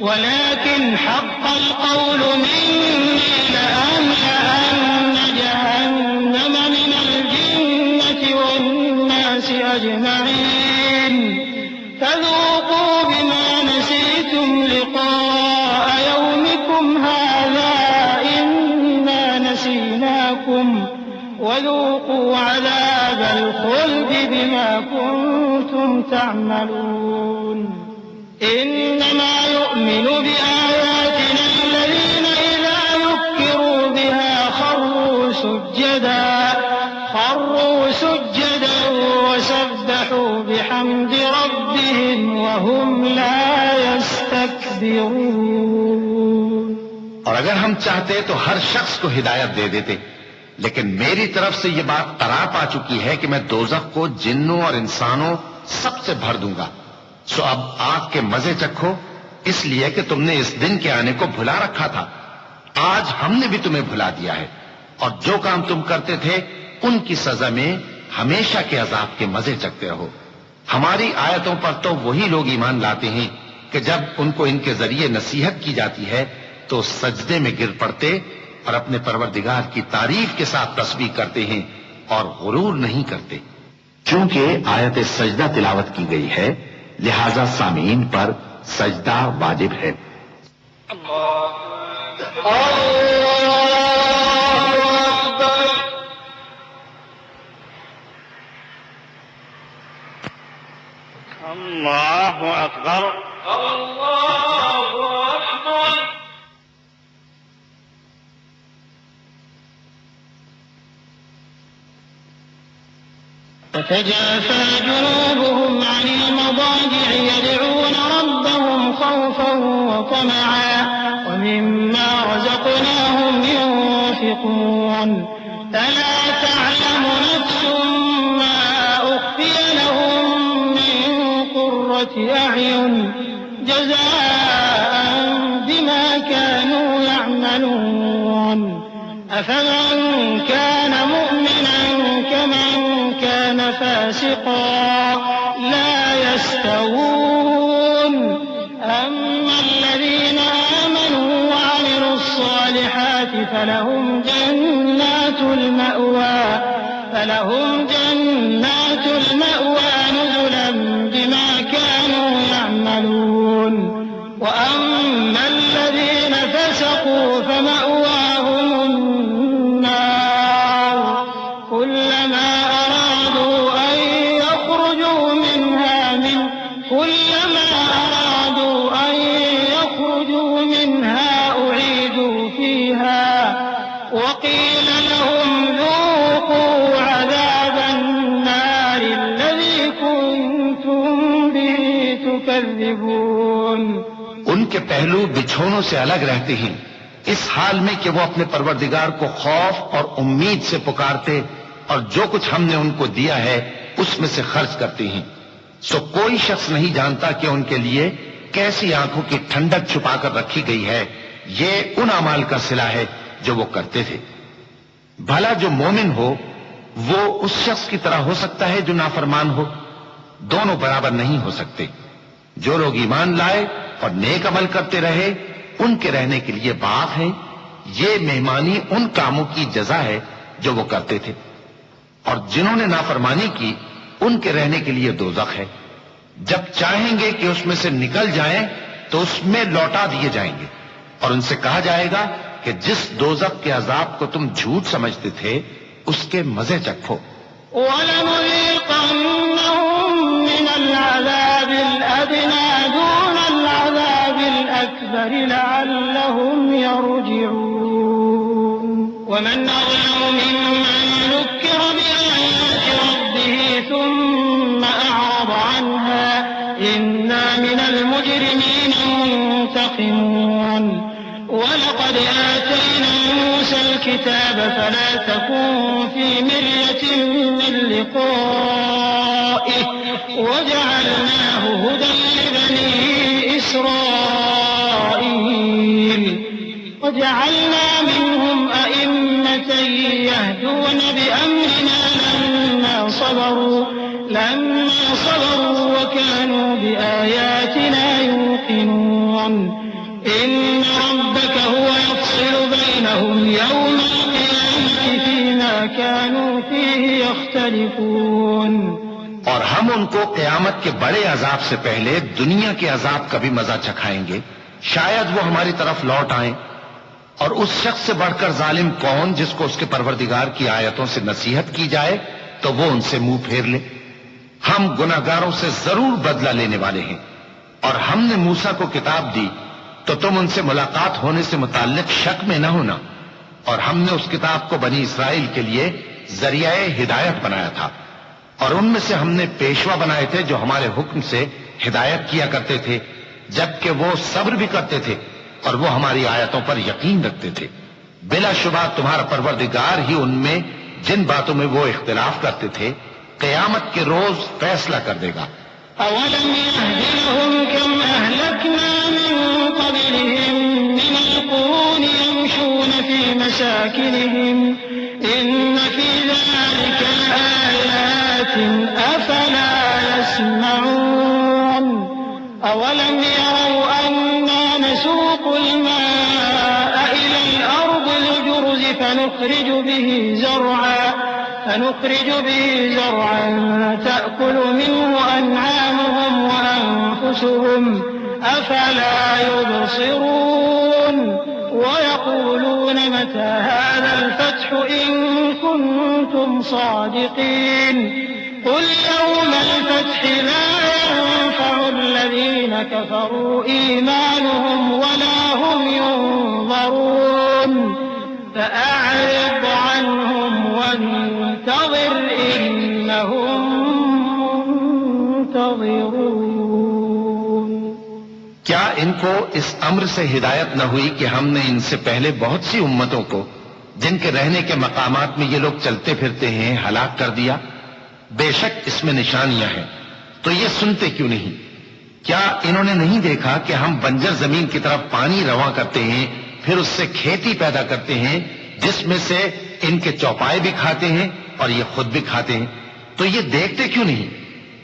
ولكن حق القول مني لأملأن جهنم من الجنة والناس أجمعين فذوقوا بما نسيتم لقاء يومكم هذا إنا نسيناكم وذوقوا عذاب الخلد بما كنتم تعملون إنما يؤمن بآياتنا الذين إذا ذكروا بها خروا سجدا وسبحوا بحمد ربهم وهم لا يستكبرون۔ اور اگر ہم چاہتے تو ہر شخص کو ہدایت دے دیتے، لیکن میری طرف سے یہ بات قرار پا چکی ہے کہ میں دوزخ کو جنوں اور انسانوں سب سے بھر دوں گا، سو اب آگ کے مزے چکھو، اس لیے کہ تم نے اس دن کے آنے کو بھلا رکھا تھا۔ آج ہم نے بھی تمہیں بھلا دیا ہے، اور جو کام تم کرتے تھے ان کی سزا میں ہمیشہ کے عذاب کے مزے چکھتے رہو۔ ہماری آیتوں پر تو وہی لوگ ایمان لاتے ہیں کہ جب ان کو ان کے ذریعے نصیحت کی جاتی ہے تو سجدے میں گر پڑتے اور اپنے پروردگار کی تعریف کے ساتھ تسبیح کرتے ہیں اور غرور نہیں کرتے۔ چونکہ آیت سجدہ تلاوت کی گئی ہے لہذا سامعین پر سجدہ واجب ہے۔ اللہ اکبر اللہ اکبر۔ تتجافى جنوبهم عن المضاجع يدعون ربهم خوفا وطمعا ومما رزقناهم ينفقون فلا تعلم نفس ما أخفي لهم من قرة أعين جزاء بما كانوا يعملون أفمن كان مؤمنا كمن كان فاسقا لا يستوون أما الذين آمنوا وعملوا الصالحات فلهم جنات المأوى نزلا بما كانوا يعملون وأما الذين فسقوا فمأواهم النار كلما أرادوا أن يخرجوا منها أعيدوا فيها وقيل لهم ذوقوا عذاب النار الذي كنتم به تكذبون. ان کے پہلو بچھونوں سے الگ رہتے ہیں اس حال میں کہ وہ اپنے پروردگار کو خوف اور امید سے پکارتے اور جو کچھ ہم نے ان کو دیا ہے اس میں سے خرچ کرتے ہیں. سو کوئی شخص نہیں جانتا کہ ان کے لیے کیسی آنکھوں کی ٹھنڈک چھپا کر رکھی گئی ہے. یہ ان اعمال کا صلہ ہے جو وہ کرتے تھے. بھلا جو مومن ہو وہ اس شخص کی طرح ہو سکتا ہے جو نافرمان ہو؟ دونوں برابر نہیں ہو سکتے. جو لوگ ایمان لائے اور نیک عمل کرتے رہے ان کے رہنے کے لیے باغ ہیں. یہ مہمانی ان کاموں کی جزا ہے جو وہ کرتے تھے. اور جنہوں نے نافرمانی کی ان کے رہنے کے لیے دوزخ ہے. جب چاہیں گے کہ اس میں سے نکل جائیں تو اس میں لوٹا دیے جائیں گے اور ان سے کہا جائے گا کہ جس دوزخ کے عذاب کو تم جھوٹ سمجھتے تھے اس کے مزے چکھو. وَلَنُذِيقَنَّهُم مِّنَ الْعَذَابِ الْأَدْنَىٰ دُونَ الْعَذَابِ الْأَكْبَرِ لَعَلَّهُمْ يَرْجِعُونَ. وَمَنْ أَظْلَمُ مِمَّن ذُكِّرَ بِآيَاتِ رَبِّهِ ثُمَّ أَعْرَضَ عَنْهَا إِنَّا مِنَ الْمُجْرِمِينَ مُنتَقِمُونَ. وَلَقَدْ آتَيْنَا مُوسَى الْكِتَابَ فَلَا تَكُن فِي مِرْيَةٍ مِّن لِّقَائِهِ وَجَعَلْنَاهُ هُدًى لِّبَنِي إِسْرَائِيلَ. وَجَعَلْنَا مِنْهُمْ أَئِمَّةً يَهْدُونَ بِأَمْرِنَا لَمَّا صَبَرُوا وَكَانُوا بِآيَاتِنَا يُوقِنُونَ. إِنَّ رَبَّكَ هُوَ يَفْصِلُ بَيْنَهُمْ يَوْمَ الْقِيَامَةِ فِيمَا كَانُوا فِيهِ يَخْتَلِفُونَ. اور ہم ان کو قیامت کے بڑے عذاب سے پہلے دنیا کے عذاب کا بھی مزہ چکھائیں گے. شاید وہ ہماری طرف لوٹ آئیں. اور اس شخص سے بڑھ کر ظالم کون جس کو اس کے پروردگار کی آیتوں سے نصیحت کی جائے تو وہ ان سے منہ پھیر لے. ہم گناہگاروں سے ضرور بدلہ لینے والے ہیں. اور ہم نے موسیٰ کو کتاب دی تو تم ان سے ملاقات ہونے سے متعلق شک میں نہ ہونا. اور ہم نے اس کتاب کو بنی اسرائیل کے لیے ذریعہ ہدایت بنایا تھا. اور ان میں سے ہم نے پیشوا بنائے تھے جو ہمارے حکم سے ہدایت کیا کرتے تھے جبکہ وہ صبر بھی کرتے تھے اور وہ ہماری آیتوں پر یقین رکھتے تھے. بلا شبہ تمہارا پروردگار ہی ان میں جن باتوں میں وہ اختلاف کرتے تھے قیامت کے روز فیصلہ کر دے گا. أَوَلَمْ يَهْدِ لَهُمْ كَمْ أَهْلَكْنَا مِن قَبْلِهِم مِّنَ الْقُرُونِ يَمْشُونَ فِي مَسَاكِنِهِمْ إِنَّ فِي ذَلِكَ لَآيَاتٍ أَفَلَا يَسْمَعُونَ. أَوَلَمْ يَرَوْا أَنَّا نَسُوقُ الْمَاءَ إِلَى الْأَرْضِ الْجُرُزِ فَنُخْرِجُ بِهِ زرعا تأكل منه أنعامهم وأنفسهم أفلا يبصرون. ويقولون متى هذا الفتح إن كنتم صادقين. قل يوم الفتح لا ينفع الذين كفروا إيمانهم ولا هم ينظرون. فأعرض عنهم وانتظر إنهم منتظرون. کیا ان کو اس امر سے ہدایت نہ ہوئی کہ ہم نے ان سے پہلے بہت سی امتوں کو جن کے رہنے کے مقامات میں یہ لوگ چلتے پھرتے ہیں ہلاک کر دیا؟ بے شک اس میں نشانیاں ہیں تو یہ سنتے کیوں نہیں؟ کیا انہوں نے نہیں دیکھا کہ ہم بنجر زمین کی طرف پانی رواں کرتے ہیں پھر اس سے کھیتی پیدا کرتے ہیں جس میں سے ان کے چوپائے بھی کھاتے ہیں اور یہ خود بھی کھاتے ہیں؟ تو یہ دیکھتے کیوں نہیں؟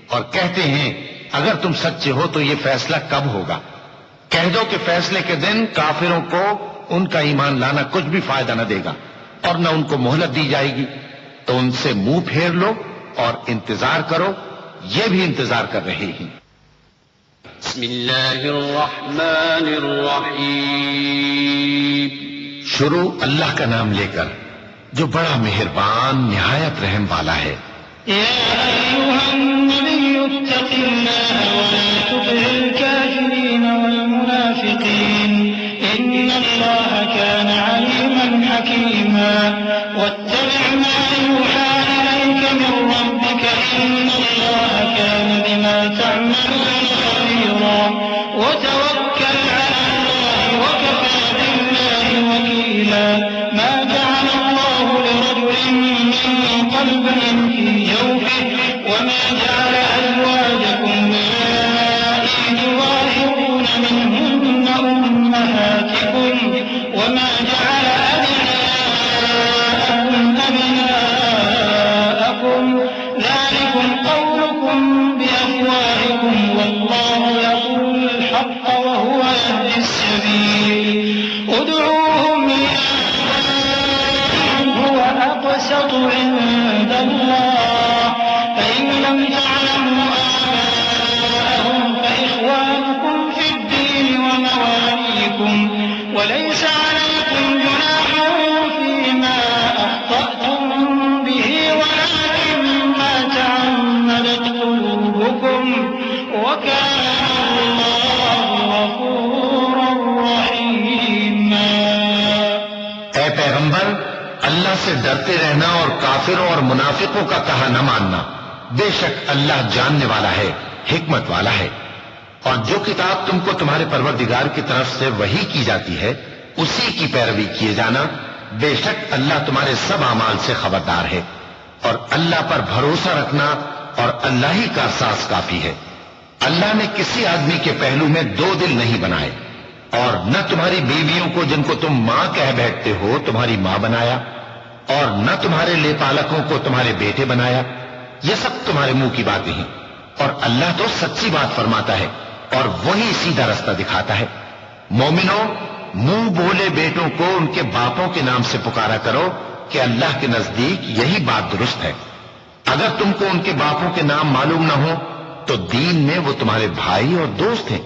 اور کہتے ہیں اگر تم سچے ہو تو یہ فیصلہ کب ہوگا؟ کہہ دو کہ فیصلے کے دن کافروں کو ان کا ایمان لانا کچھ بھی فائدہ نہ دے گا اور نہ ان کو مہلت دی جائے گی، تو ان سے منہ پھیر لو اور انتظار کرو، یہ بھی انتظار کر رہے ہیں۔ بسم اللہ الرحمن الرحیم۔ شروع اللہ کا نام لے کر جو بڑا مہربان نہایت رحم والا ہے۔ يا أيها النبي اتق الله ولا تطع الكافرين والمنافقين إن الله كان عليما حكيما واتبع ما يوحى إليك من ربك إن الله كان بما تعملون خبيرا وتوكل على الله وكفى بالله وكيلا ما جعل الله لرجل من قلبين في جوفه وما جعل أزواجكم اللائي تظاهرون منهن أمهاتكم وما جعل أدعياءكم أبناءكم ذلكم قولكم بأفواهكم والله يقول الحق وهو يهدي السبيل ادعوهم لآبائهم هو أقسط عند الله فإن لم تعلموا آباءهم فإخوانكم في الدين ومواليكم وليس عليكم جناح فيما أخطأتم به ولكن ما تعمدت قلوبكم وكان الله غفورا رحيما۔ اے پیغمبر، اللہ سے ڈرتے رہنا اور کافروں اور منافقوں کا کہا نہ ماننا، بے شک اللہ جاننے والا ہے، حکمت والا ہے۔ اور جو کتاب تم کو تمہارے پروردگار کی طرف سے وحی کی جاتی ہے اسی کی پیروی کیے جانا، بے شک اللہ تمہارے سب اعمال سے خبردار ہے۔ اور اللہ پر بھروسہ رکھنا اور اللہ ہی کا احساس کافی ہے۔ اللہ نے کسی آدمی کے پہلو میں دو دل نہیں بنائے، اور نہ تمہاری بیویوں کو جن کو تم ماں کہہ بیٹھتے ہو تمہاری ماں بنایا، اور نہ تمہارے لے پالکوں کو تمہارے بیٹے بنایا۔ یہ سب تمہارے منہ کی باتیں ہیں، اور اللہ تو سچی بات فرماتا ہے اور وہی سیدھا رستہ دکھاتا ہے۔ مومنوں، منہ بولے بیٹوں کو ان کے باپوں کے نام سے پکارا کرو کہ اللہ کے نزدیک یہی بات درست ہے۔ اگر تم کو ان کے باپوں کے نام معلوم نہ ہو تو دین میں وہ تمہارے بھائی اور دوست ہیں،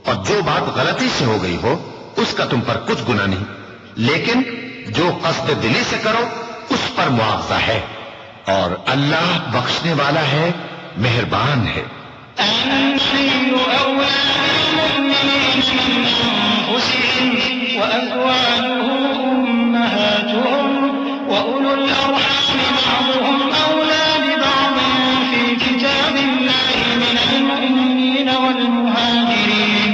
اور جو بات غلطی سے ہو گئی ہو اس کا تم پر کچھ گناہ نہیں، لیکن جو قصد دلی سے کرو اس پر معاوضہ ہے، اور اللہ بخشنے والا ہے، مہربان ہے۔ النبي أولى بالمؤمنين من أنفسهم وأزواجه أمهاتهم وأولو الأرحام بعضهم أولى ببعض في كتاب الله من المؤمنين والمهاجرين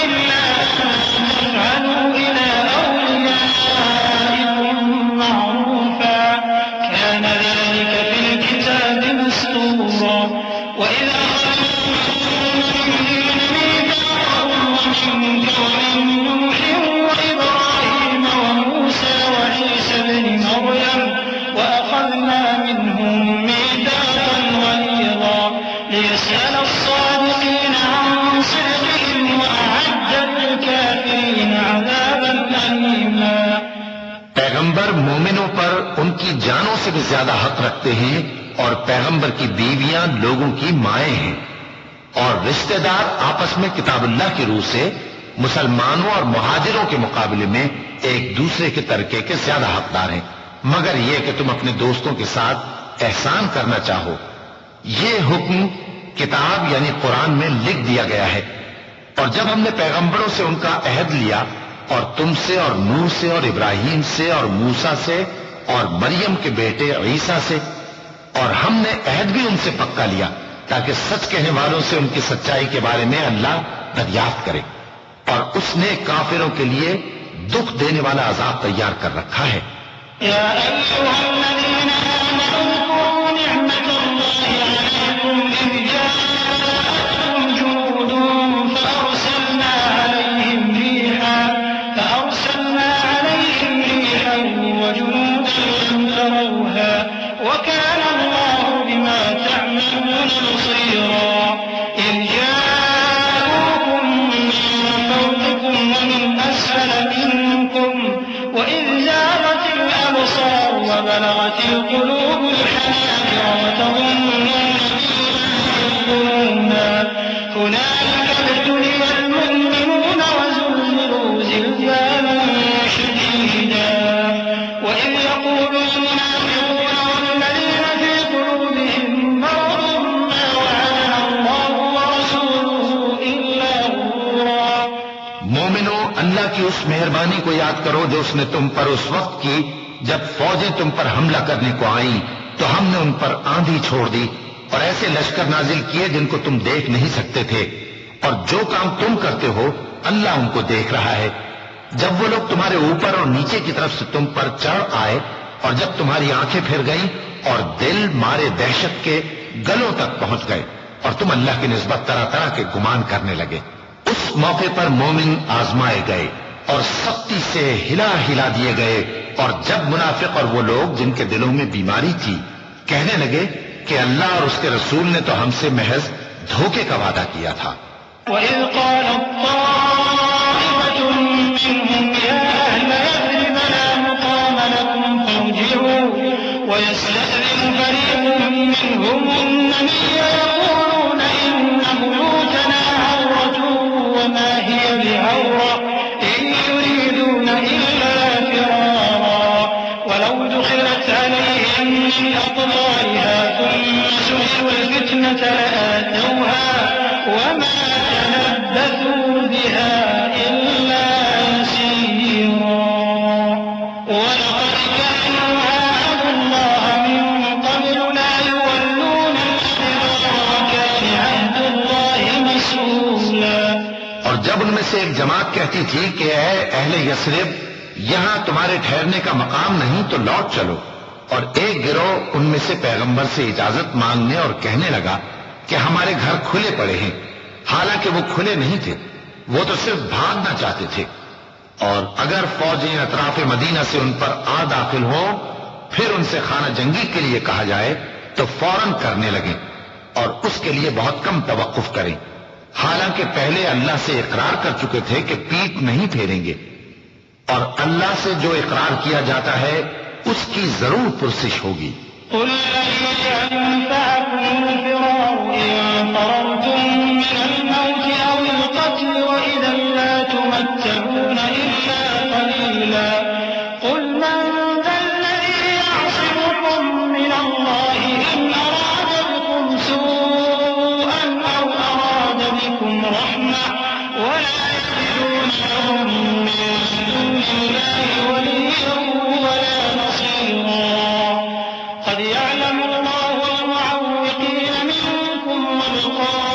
إلا أن تفعلوا إلى أوليائكم معروفا كان ذلك في الكتاب مسطورا وإذا ومنك ومن نوح وإبراهيم وموسى وعيسى ابن مريم وأخذنا منهم ميثاقا غليظا ليسأل الصادقين عن صدقهم وأعد للكافرين عذابا أليما۔ پیغمبر مومنوں پر ان کی جانوں سے بھی زیادہ حق رکھتے ہیں، اور پیغمبر کی بیویاں لوگوں کی مائیں ہیں، اور رشتہ دار آپس میں کتاب اللہ کی روح سے مسلمانوں اور مہاجروں کے مقابلے میں ایک دوسرے کے ترکے کے زیادہ حقدار ہیں، مگر یہ کہ تم اپنے دوستوں کے ساتھ احسان کرنا چاہو۔ یہ حکم کتاب یعنی قرآن میں لکھ دیا گیا ہے۔ اور جب ہم نے پیغمبروں سے ان کا عہد لیا، اور تم سے اور نوح سے اور ابراہیم سے اور موسیٰ سے اور مریم کے بیٹے عیسیٰ سے، اور ہم نے عہد بھی ان سے پکا لیا تاکہ سچ کہنے والوں سے ان کی سچائی کے بارے میں اللہ دریافت کرے، اور اس نے کافروں کے لیے دکھ دینے والا عذاب تیار کر رکھا ہے۔ يا أيها الذين آمنوا اذكروا نعمة الله عليكم إذ جاءتكم جنود فأرسلنا عليهم ريحا وجنودا لم تروها وكان الله بما تعملون بصيرا إذ کی اس مہربانی کو یاد کرو جو اس نے تم پر اس وقت کی جب فوجیں تم پر حملہ کرنے کو آئیں تو ہم نے ان پر آندھی چھوڑ دی اور ایسے لشکر نازل کیے جن کو تم دیکھ نہیں سکتے تھے، اور جو کام تم کرتے ہو اللہ ان کو دیکھ رہا ہے۔ جب وہ لوگ تمہارے اوپر اور نیچے کی طرف سے تم پر چڑھ آئے اور جب تمہاری آنکھیں پھر گئیں اور دل مارے دہشت کے گلوں تک پہنچ گئے اور تم اللہ کی نسبت طرح طرح کے گمان کرنے لگے، اس موقع پر مومن آزمائے گئے اور سختی سے ہلا دیے گئے، اور جب منافق اور وہ لوگ جن کے دلوں میں بیماری تھی کہنے لگے کہ اللہ اور اس کے رسول نے تو ہم سے محض دھوکے کا وعدہ کیا تھا۔ وَإِذْ قَالَتْ طَائِفَةٌ مِّنْهُمْ يَا أَهْلَ يَثْرِبَ لَا مُقَامَ لَكُمْ فَارْجِعُوا وَيَسْتَأْذِنُ فَرِيقٌ مِّنْهُمُ النَّبِيَّ يَقُولُونَ إِنَّ بُيُوتَنَا عَوْرَةٌ وَمَا هِيَ بِعَوْرَةٍ إِن يُرِيدُونَ إِلَّا فِرَارًا وَلَوْ دُخِلَتْ عَلَيْهِم مِّنْ أَقْطَارِهَا ثُمَّ سُئِلُوا الْفِتْنَةَ لَآتَوْهَا وَمَا تَلَبَّثُوا بِهَا إِلَّا يَسِيرًا وَلَقَدْ كَانُوا عَاهَدُوا اللَّهَ مِن قَبْلُ لَا يُوَلُّونَ الْأَدْبَارَ وَكَانَ عَهْدُ اللَّهِ مَسْئُولًا۔ اور جب ان میں سے ایک جماعت کہتی تھی کہ اے اہل یثرب، یہاں تمہارے ٹھہرنے کا مقام نہیں تو لوٹ چلو، اور ایک گروہ ان میں سے پیغمبر سے اجازت مانگنے اور کہنے لگا کہ ہمارے گھر کھلے پڑے ہیں، حالانکہ وہ کھلے نہیں تھے، وہ تو صرف بھاگنا چاہتے تھے، اور اگر فوجیں اطراف مدینہ سے ان پر آ داخل ہوں پھر ان سے خانہ جنگی کے لیے کہا جائے تو فوراً کرنے لگیں اور اس کے لیے بہت کم توقف کریں، حالانکہ پہلے اللہ سے اقرار کر چکے تھے کہ پیٹ نہیں پھیریں گے، اور اللہ سے جو اقرار کیا جاتا ہے اس کی ضرور پرسش ہوگی۔ قُلْ لَن يَنفَعَكُمُ الْفِرَارُ إِن فَرَرْتُم مِّنَ الْمَوْتِ أَوِ الْقَتْلِ وَإِذًا لَّا تُمَتَّعُونَ إِلَّا قَلِيلًا قُلْ مَن ذَا الَّذِي يَعْصِمُكُم مِّنَ اللَّهِ إِنْ أَرَادَ بِكُمْ سُوءًا أَوْ أَرَادَ بِكُمْ رَحْمَةً وَلَا يَجِدُونَ لَهُم مِّن دُونِ اللَّهِ وَلِيًّا وَلَا نَصِيرًا قد يعلم الله المعوقين منكم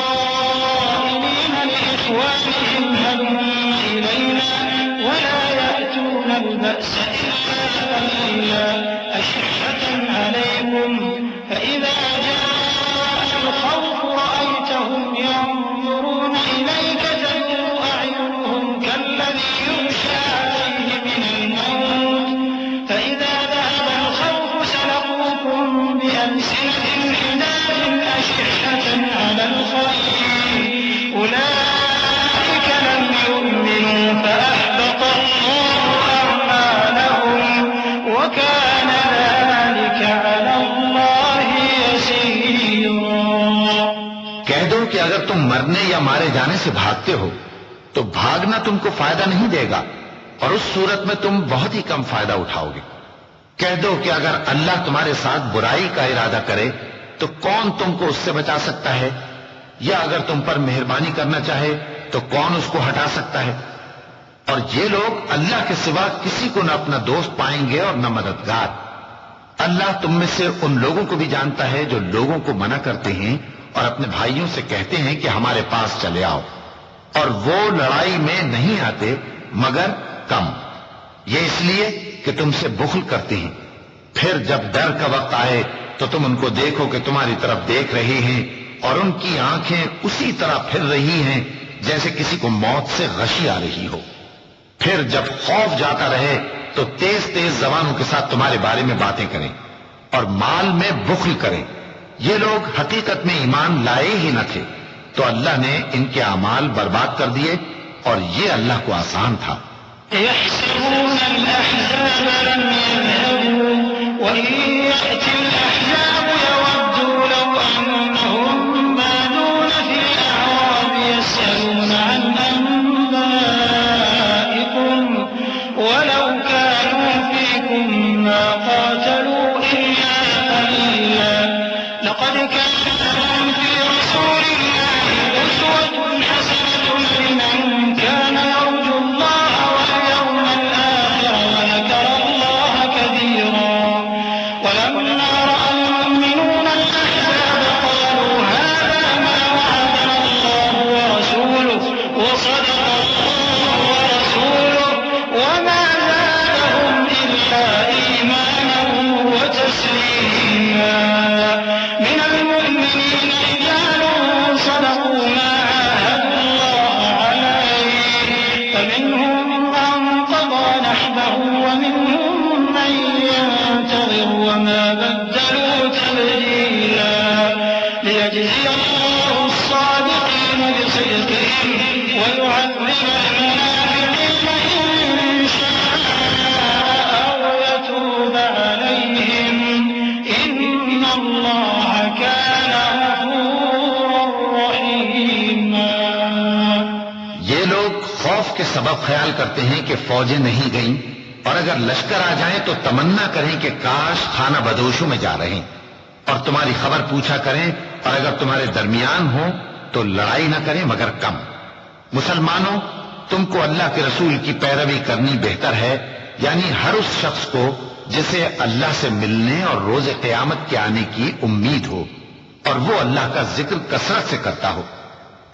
والقائلين لإخوانهم هلم إلينا ولا يأتون البأس إلا قليلا أشحة عليكم فإذا جاء الخوف رأيتهم ينظرون إليك تدور أعينهم كالذي يغشى عليه من الموت فإذا ذهب الخوف سلقوكم بألسنة حداد أشحة على الخير أولئك لم يؤمنوا فأحبط الله أعمالهم وكان ذلك على الله يسيرا۔ کہہ دو کہ اگر تم مرنے یا مارے جانے سے بھاگتے ہو تو بھاگنا تم کو فائدہ نہیں دے گا، اور اس صورت میں تم بہت ہی کم فائدہ اٹھاؤ گے۔ کہہ دو کہ اگر اللہ تمہارے ساتھ برائی کا ارادہ کرے تو کون تم کو اس سے بچا سکتا ہے، یا اگر تم پر مہربانی کرنا چاہے تو کون اس کو ہٹا سکتا ہے؟ اور یہ لوگ اللہ کے سوا کسی کو نہ اپنا دوست پائیں گے اور نہ مددگار۔ اللہ تم میں سے ان لوگوں کو بھی جانتا ہے جو لوگوں کو منع کرتے ہیں اور اپنے بھائیوں سے کہتے ہیں کہ ہمارے پاس چلے آؤ، اور وہ لڑائی میں نہیں آتے مگر کم، یہ اس لیے کہ تم سے بخل کرتے ہیں۔ پھر جب ڈر کا وقت آئے تو تم ان کو دیکھو کہ تمہاری طرف دیکھ رہے ہیں اور ان کی آنکھیں اسی طرح پھر رہی ہیں جیسے کسی کو موت سے غشی آ رہی ہو۔ پھر جب خوف جاتا رہے تو تیز تیز زبانوں کے ساتھ تمہارے بارے میں باتیں کریں اور مال میں بخل کریں۔ یہ لوگ حقیقت میں ایمان لائے ہی نہ تھے، تو اللہ نے ان کے اعمال برباد کر دیے، اور یہ اللہ کو آسان تھا۔ يحسبون الأحزاب لم يذهبوا وإن يأتي الأحزاب يودوا لو أنهم بادون في الأعراب يسألون عن أنبائكم ولو كانوا فيكم ما قاتلوا إلا قليلا لقد كان لهم في رسول الله أسوة حسنة لمن كان يرجو الله ليجزي الله الصادقين بصدقهم ويعذب المنافقين إن شاء أو يتوب عليهم إن الله كان غفورا رحيما. یہ لوگ خوف کے سبب خیال کرتے ہیں کہ فوجیں نہیں گئیں، اور اگر لشکر آ جائیں تو تمنا کریں کہ کاش خانہ بدوشوں میں جا رہے، اور تمہاری خبر پوچھا کریں، اور اگر تمہارے درمیان ہو تو لڑائی نہ کریں مگر کم. مسلمانوں، تم کو اللہ کے رسول کی پیروی کرنی بہتر ہے، یعنی ہر اس شخص کو جسے اللہ سے ملنے اور روز قیامت کے آنے کی امید ہو، اور وہ اللہ کا ذکر کثرت سے کرتا ہو.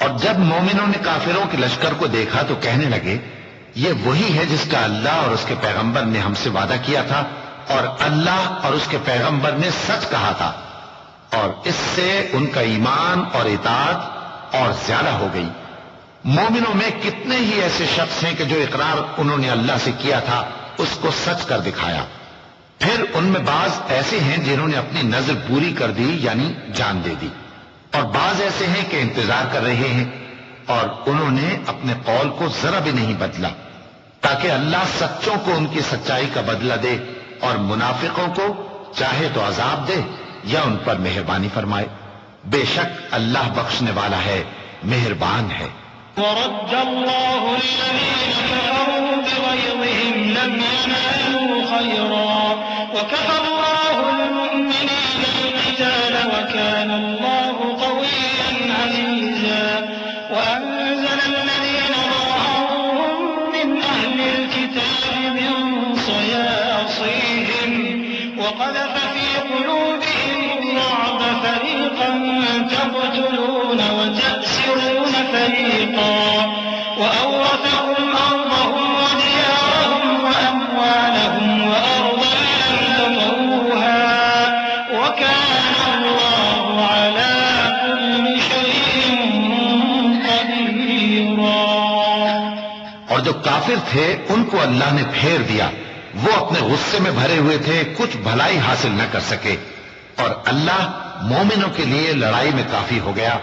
اور جب مومنوں نے کافروں کے لشکر کو دیکھا تو کہنے لگے، یہ وہی ہے جس کا اللہ اور اس کے پیغمبر نے ہم سے وعدہ کیا تھا، اور اللہ اور اس کے پیغمبر نے سچ کہا تھا، اور اس سے ان کا ایمان اور اطاعت اور زیادہ ہو گئی. مومنوں میں کتنے ہی ایسے شخص ہیں کہ جو اقرار انہوں نے اللہ سے کیا تھا اس کو سچ کر دکھایا. پھر ان میں بعض ایسے ہیں جنہوں نے اپنی نظر پوری کر دی، یعنی جان دے دی، اور بعض ایسے ہیں کہ انتظار کر رہے ہیں، اور انہوں نے اپنے قول کو ذرا بھی نہیں بدلا، تاکہ اللہ سچوں کو ان کی سچائی کا بدلہ دے، اور منافقوں کو چاہے تو عذاب دے یا ان پر مہربانی فرمائے. بے شک اللہ بخشنے والا ہے، مہربان ہے. ورد الله الذين كفروا بغيظهم لم ينالوا خيرا وكفى الله المؤمنين القتال وكان الله قويا عزيزا. وأنزل الذين ظاهروهم من أهل الكتاب من صياصيهم وقذف في قلوبهم الرعب فريقا تقتلون وتأسرون فريقا وأورثكم أرضهم وديارهم وأموالهم وأرضا لم تطئوها وكان الله على كل شيء قديرا. اور جو کافر تھے ان کو اللہ نے پھیر دیا، وہ اپنے غصے میں بھرے ہوئے تھے، کچھ بھلائی حاصل نہ کر سکے، اور اللہ مومنوں کے لیے لڑائی میں کافی ہو گیا،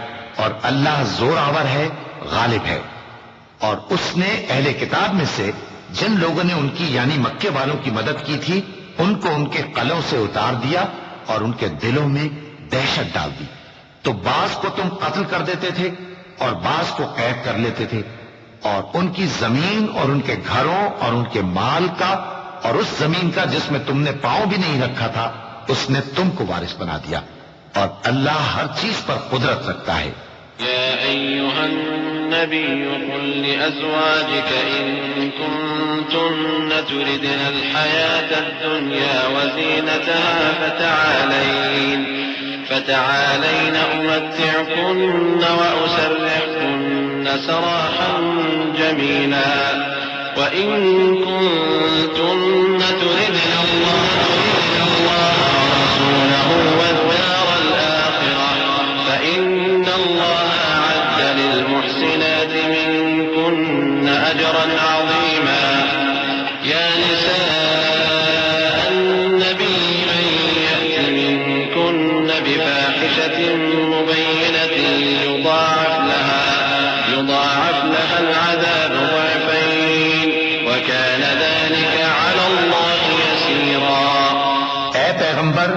اور اللہ زور آور ہے، غالب ہے. اور اس نے اہل کتاب میں سے جن لوگوں نے ان کی یعنی مکے والوں کی مدد کی تھی ان کو ان کے قلعوں سے اتار دیا اور ان کے دلوں میں دہشت ڈال دی. تو بعض کو تم قتل کر دیتے تھے اور بعض کو قید کر لیتے تھے، اور ان کی زمین اور ان کے گھروں اور ان کے مال کا اور اس زمین کا جس میں تم نے پاؤں بھی نہیں رکھا تھا اس نے تم کو وارث بنا دیا، اور اللہ ہر چیز پر قدرت رکھتا ہے. يا أيها النبي قل لأزواجك إن كنتن تردن الحياة الدنيا وزينتها فتعالين أمتعكن وأسرحكن سراحا جميلا. وإن كنتن تردن الله ورسوله والدار الآخرة فإن الله أعد للمحسنات منكن أجرا عظيما. يا نساء النبي من يأت منكن بفاحشة مبينة يضاعف لها العذاب ضعفين وكان ذلك على الله يسيرا. اے پیغمبر،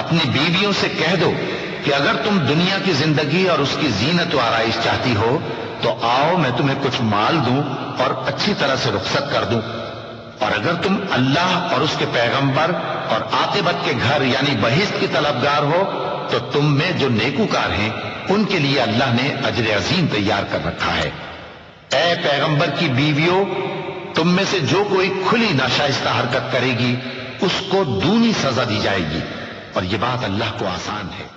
اپنی بیویوں سے کہہ دو کہ اگر تم دنیا کی زندگی اور اس کی زینت و آرائش چاہتی ہو تو آؤ میں تمہیں کچھ مال دوں اور اچھی طرح سے رخصت کر دوں، اور اگر تم اللہ اور اس کے پیغمبر اور عاقبت کے گھر یعنی بہشت کی طلبگار ہو تو تم میں جو نیکوکار ہیں ان کے لیے اللہ نے اجر عظیم تیار کر رکھا ہے. اے پیغمبر کی بیویوں، تم میں سے جو کوئی کھلی ناشائستہ حرکت کرے گی اس کو دونی سزا دی جائے گی، اور یہ بات اللہ کو آسان ہے.